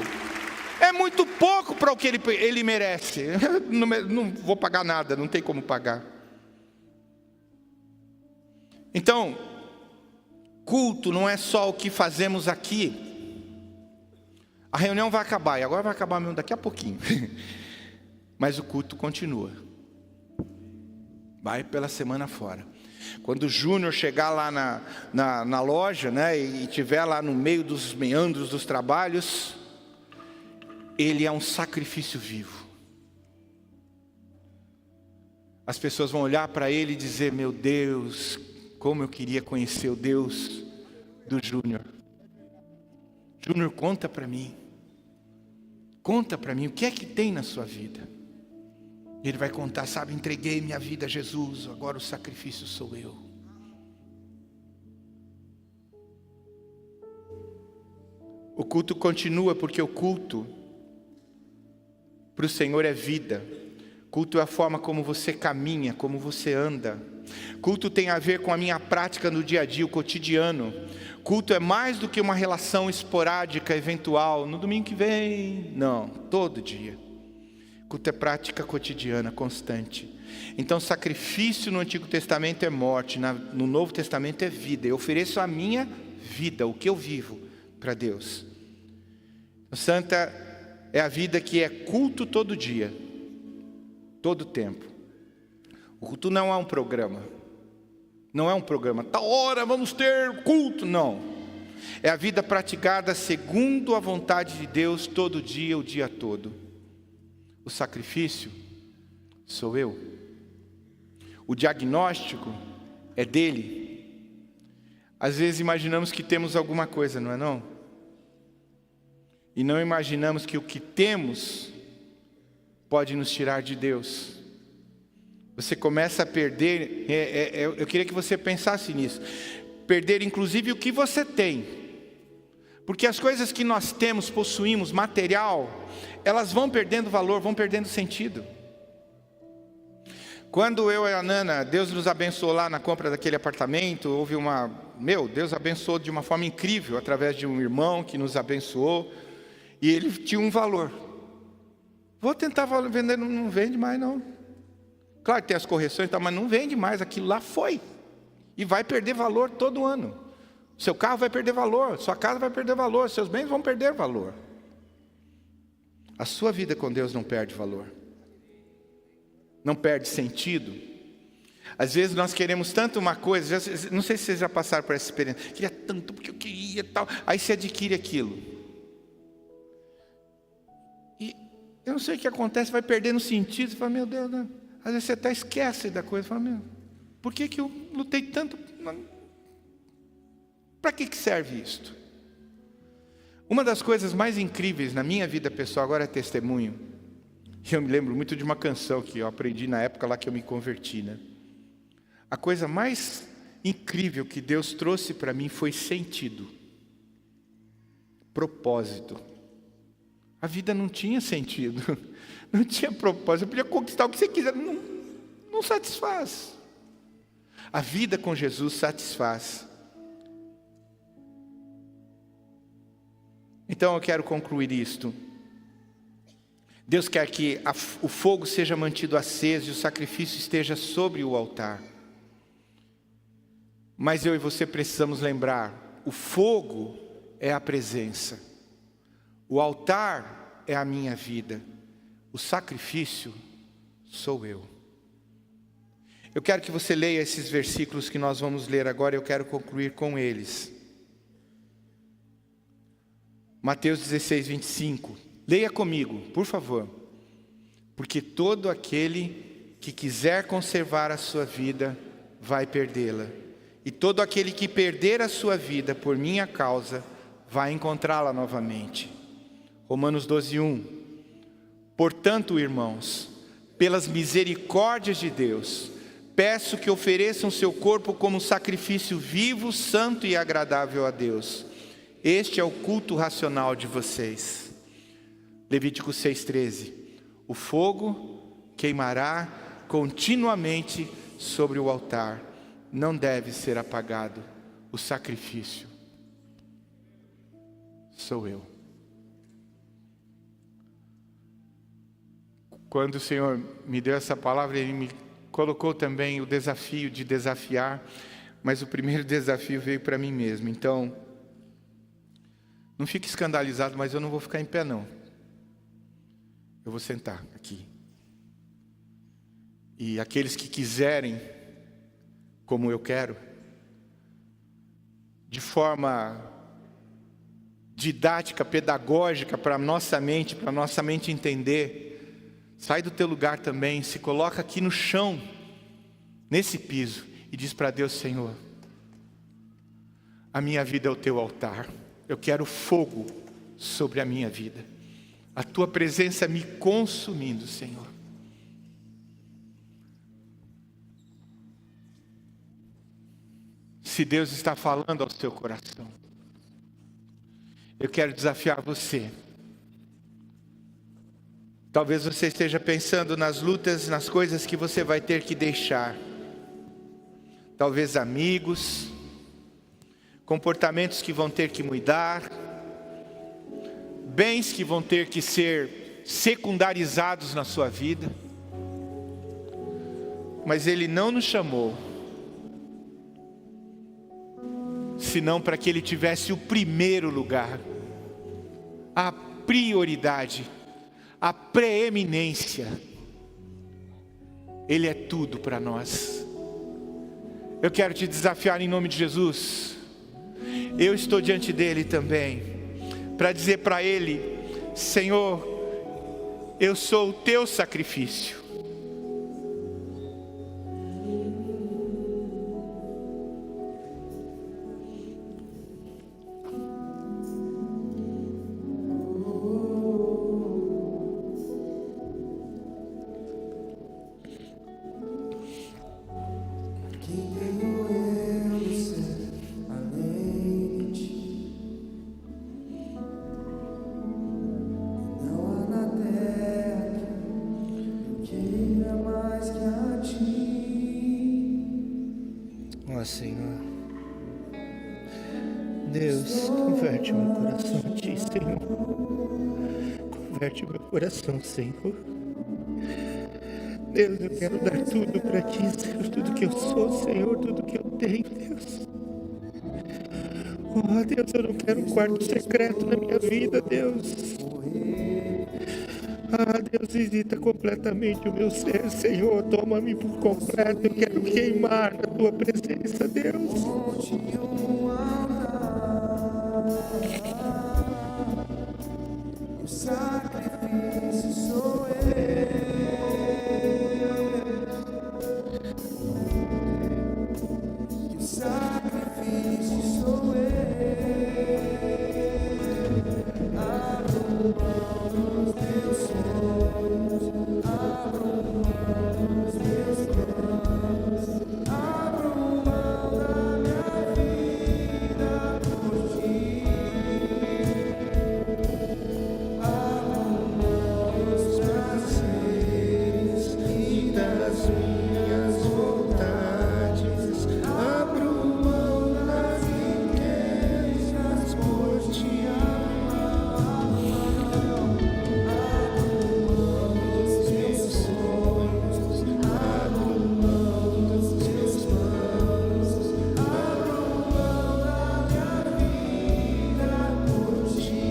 [SPEAKER 1] É muito pouco para o que ele merece. Não vou pagar nada, não tem como pagar. Então, culto não é só o que fazemos aqui. A reunião vai acabar, e agora vai acabar mesmo daqui a pouquinho. Mas o culto continua. Vai pela semana fora. Quando o Júnior chegar lá na loja, né, e estiver lá no meio dos meandros dos trabalhos, ele é um sacrifício vivo. As pessoas vão olhar para ele e dizer: meu Deus, como eu queria conhecer o Deus do Júnior. Júnior, conta para mim. Conta para mim, o que é que tem na sua vida? Ele vai contar, sabe, entreguei minha vida a Jesus, agora o sacrifício sou eu. O culto continua porque o culto para o Senhor é vida. Culto é a forma como você caminha, como você anda. Culto tem a ver com a minha prática no dia a dia, o cotidiano. Culto é mais do que uma relação esporádica, eventual, no domingo que vem. Não, todo dia. Culto é prática cotidiana, constante. Então sacrifício no Antigo Testamento é morte, no Novo Testamento é vida. Eu ofereço a minha vida, o que eu vivo para Deus. Santa é a vida que é culto todo dia, todo tempo. O culto não é um programa. Não é um programa, tal hora vamos ter culto, não. É a vida praticada segundo a vontade de Deus, todo dia, o dia todo. O sacrifício sou eu. O diagnóstico é dele. Às vezes imaginamos que temos alguma coisa, não é não? E não imaginamos que o que temos pode nos tirar de Deus. Você começa a perder, eu queria que você pensasse nisso. Perder inclusive o que você tem. Porque as coisas que nós temos, possuímos, material, elas vão perdendo valor, vão perdendo sentido. Quando eu e a Nana, Deus nos abençoou lá na compra daquele apartamento, houve Deus abençoou de uma forma incrível, através de um irmão que nos abençoou, e ele tinha um valor. Vou tentar vender, não vende mais não. Claro que tem as correções, mas não vende mais, aquilo lá foi. E vai perder valor todo ano. Seu carro vai perder valor, sua casa vai perder valor, seus bens vão perder valor. A sua vida com Deus não perde valor. não perde sentido? Às vezes nós queremos tanto uma coisa, não sei se vocês já passaram por essa experiência, queria tanto porque eu queria tal, aí você adquire aquilo. E eu não sei o que acontece, vai perdendo sentido, você fala, meu Deus, né? Às vezes você até esquece da coisa, fala, meu, por que eu lutei tanto? Para que serve isto? Uma das coisas mais incríveis na minha vida pessoal, agora é testemunho, eu me lembro muito de uma canção que eu aprendi na época lá que eu me converti, né? A coisa mais incrível que Deus trouxe para mim foi sentido, propósito. A vida não tinha sentido, não tinha propósito, eu podia conquistar o que você quiser, não satisfaz. A vida com Jesus satisfaz. Então eu quero concluir isto. Deus quer que o fogo seja mantido aceso e o sacrifício esteja sobre o altar. Mas eu e você precisamos lembrar, o fogo é a presença, o altar é a minha vida, o sacrifício sou eu. Eu quero que você leia esses versículos que nós vamos ler agora, eu quero concluir com eles. Mateus 16, 25. Leia comigo, por favor. Porque todo aquele que quiser conservar a sua vida, vai perdê-la. E todo aquele que perder a sua vida por minha causa, vai encontrá-la novamente. Romanos 12, 1. Portanto, irmãos, pelas misericórdias de Deus, peço que ofereçam seu corpo como sacrifício vivo, santo e agradável a Deus. Este é o culto racional de vocês. Levítico 6,13. O fogo queimará continuamente sobre o altar. Não deve ser apagado. O sacrifício sou eu. Quando o Senhor me deu essa palavra, Ele me colocou também o desafio de desafiar. Mas o primeiro desafio veio para mim mesmo. Então, não fique escandalizado, mas eu não vou ficar em pé não. Eu vou sentar aqui. E aqueles que quiserem, como eu quero, de forma didática, pedagógica, para a nossa mente entender, sai do teu lugar também, se coloca aqui no chão, nesse piso, e diz para Deus, Senhor, a minha vida é o teu altar, eu quero fogo sobre a minha vida, a tua presença me consumindo, Senhor. Se Deus está falando ao seu coração, eu quero desafiar você. Talvez você esteja pensando nas lutas, nas coisas que você vai ter que deixar. Talvez amigos, comportamentos que vão ter que mudar, bens que vão ter que ser secundarizados na sua vida. Mas Ele não nos chamou senão para que Ele tivesse o primeiro lugar, a prioridade, a preeminência. Ele é tudo para nós. Eu quero te desafiar em nome de Jesus. Eu estou diante dEle também, para dizer para Ele, Senhor, eu sou o teu sacrifício.
[SPEAKER 2] Senhor, Deus, converte o meu coração a Ti, Senhor. Converte o meu coração, Senhor. Deus, eu quero dar tudo para Ti, Senhor, tudo que eu sou, Senhor, tudo que eu tenho, Deus. Oh, Deus, eu não quero um quarto secreto na minha vida, Deus. Ah, Deus, visita completamente o meu ser, Senhor. Toma-me por completo. Eu quero queimar na tua presença, Deus.
[SPEAKER 3] O sacrifício sou eu. O sacrifício sou eu. Abro mão dos meus sonhos, abro mão dos meus planos, abro mão da minha vida por ti. Abro mão dos prazeres e das minhas vontades, abro mão das riquezas por te amar. Abro mão dos meus sonhos, abro mão dos meus planos, abro mão da minha vida por ti.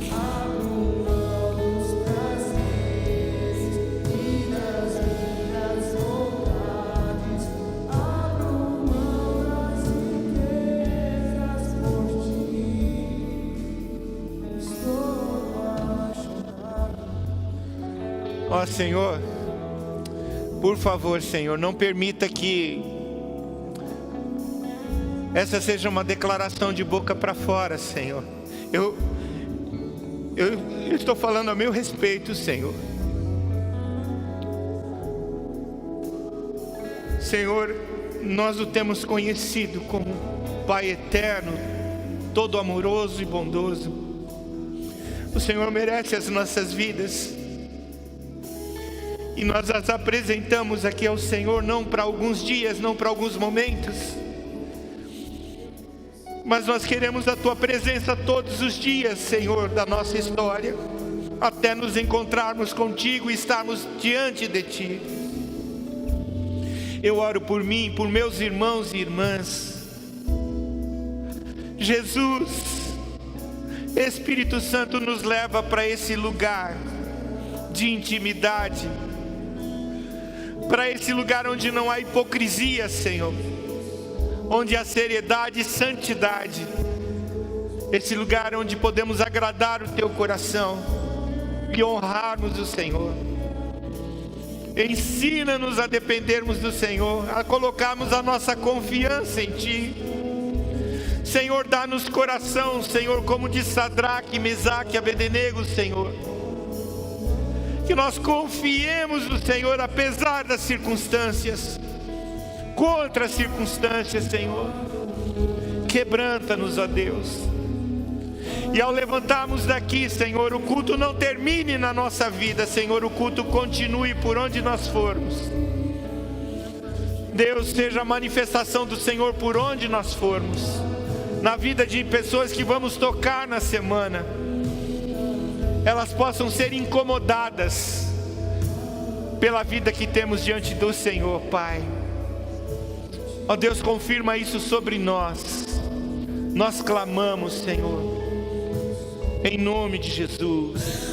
[SPEAKER 3] Abro mão dos prazeres e das minhas vontades, abro mão das riquezas por ti. Estou apaixonado.
[SPEAKER 1] Ó Senhor, por favor, Senhor, não permita que essa seja uma declaração de boca para fora, Senhor. Eu estou falando a meu respeito, Senhor. Senhor, nós o temos conhecido como Pai eterno, todo amoroso e bondoso. O Senhor merece as nossas vidas. E nós as apresentamos aqui ao Senhor, não para alguns dias, não para alguns momentos, mas nós queremos a Tua presença todos os dias, Senhor, da nossa história, até nos encontrarmos contigo e estarmos diante de Ti. Eu oro por mim, por meus irmãos e irmãs. Jesus, Espírito Santo nos leva para esse lugar de intimidade, para esse lugar onde não há hipocrisia, Senhor, onde há seriedade e santidade, esse lugar onde podemos agradar o Teu coração e honrarmos o Senhor. Ensina-nos a dependermos do Senhor, a colocarmos a nossa confiança em Ti. Senhor, dá-nos coração, Senhor, como de Sadraque, Mesaque e Abednego, Senhor. Que nós confiemos no Senhor, apesar das circunstâncias, contra as circunstâncias, Senhor. Quebranta-nos, ó Deus. E ao levantarmos daqui, Senhor, o culto não termine na nossa vida, Senhor, o culto continue por onde nós formos. Deus, seja a manifestação do Senhor por onde nós formos, na vida de pessoas que vamos tocar na semana, elas possam ser incomodadas pela vida que temos diante do Senhor, Pai. Ó Deus, confirma isso sobre nós. Nós clamamos, Senhor, em nome de Jesus.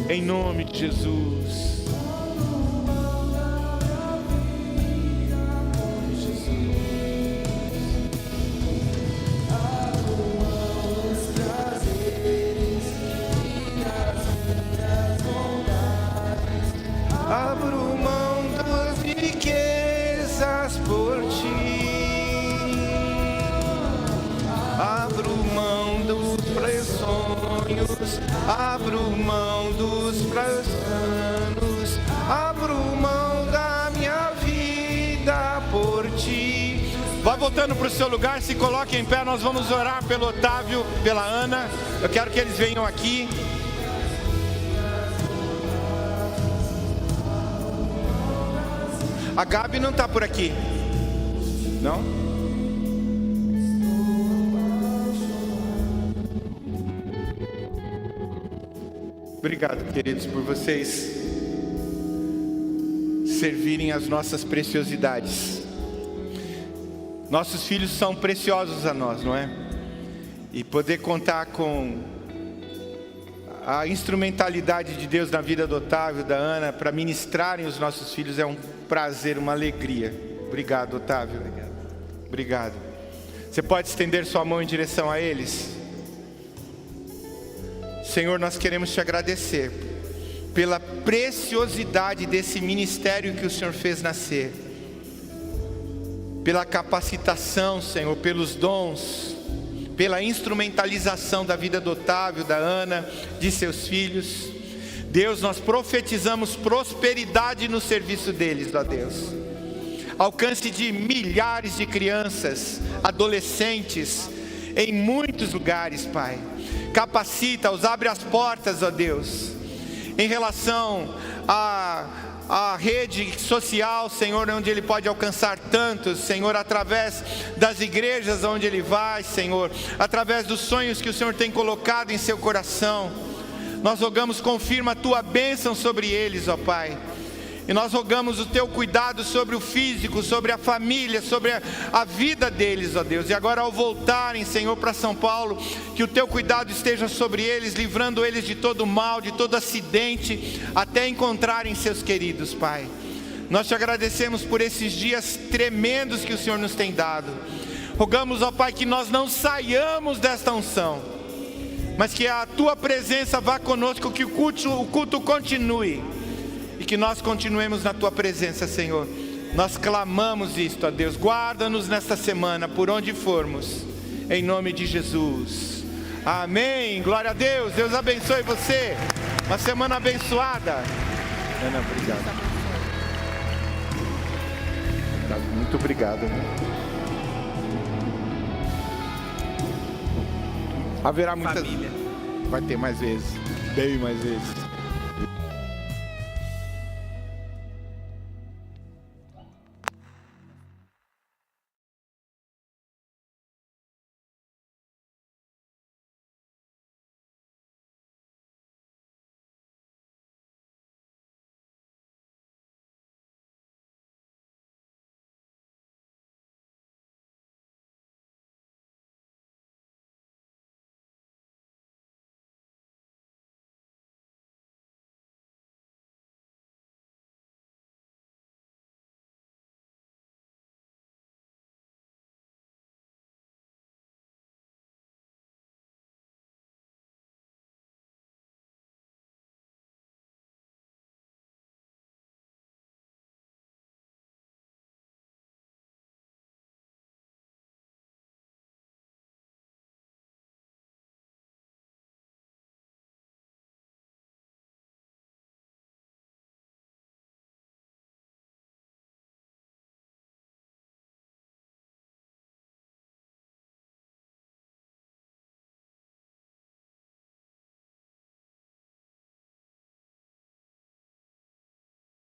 [SPEAKER 1] Em nome de Jesus.
[SPEAKER 3] Abro mão das riquezas por ti. Abro mão dos sonhos. Abro mão dos planos. Abro mão da minha vida por ti.
[SPEAKER 1] Vá voltando para o seu lugar, se coloque em pé. Nós vamos orar pelo Otávio, pela Ana. Eu quero que eles venham aqui. A Gabi não está por aqui, não? Obrigado, queridos, por vocês servirem as nossas preciosidades. Nossos filhos são preciosos a nós, não é? E poder contar com a instrumentalidade de Deus na vida do Otávio, da Ana, para ministrarem os nossos filhos, é um prazer, uma alegria. Obrigado, Otávio. Obrigado. Você pode estender sua mão em direção a eles? Senhor, nós queremos te agradecer pela preciosidade desse ministério que o Senhor fez nascer, pela capacitação, Senhor, pelos dons, pela instrumentalização da vida do Otávio, da Ana, de seus filhos. Deus, nós profetizamos prosperidade no serviço deles, ó Deus. Alcance de milhares de crianças, adolescentes, em muitos lugares, Pai. Capacita-os, abre as portas, ó Deus. Em relação a rede social, Senhor, onde ele pode alcançar tantos, Senhor, através das igrejas onde ele vai, Senhor, através dos sonhos que o Senhor tem colocado em seu coração. Nós rogamos, confirma a tua bênção sobre eles, ó Pai. E nós rogamos o teu cuidado sobre o físico, sobre a família, sobre a vida deles, ó Deus. E agora, ao voltarem, Senhor, para São Paulo, que o teu cuidado esteja sobre eles, livrando eles de todo mal, de todo acidente, até encontrarem seus queridos, Pai. Nós te agradecemos por esses dias tremendos que o Senhor nos tem dado. Rogamos, ó Pai, que nós não saiamos desta unção, mas que a tua presença vá conosco, que o culto continue. E que nós continuemos na tua presença, Senhor. Nós clamamos isto, ó Deus. Guarda-nos nesta semana, por onde formos, em nome de Jesus. Amém. Glória a Deus. Deus abençoe você. Uma semana abençoada. Ana, obrigado. Muito obrigado. Haverá muitas. Vai ter mais vezes. Bem mais vezes.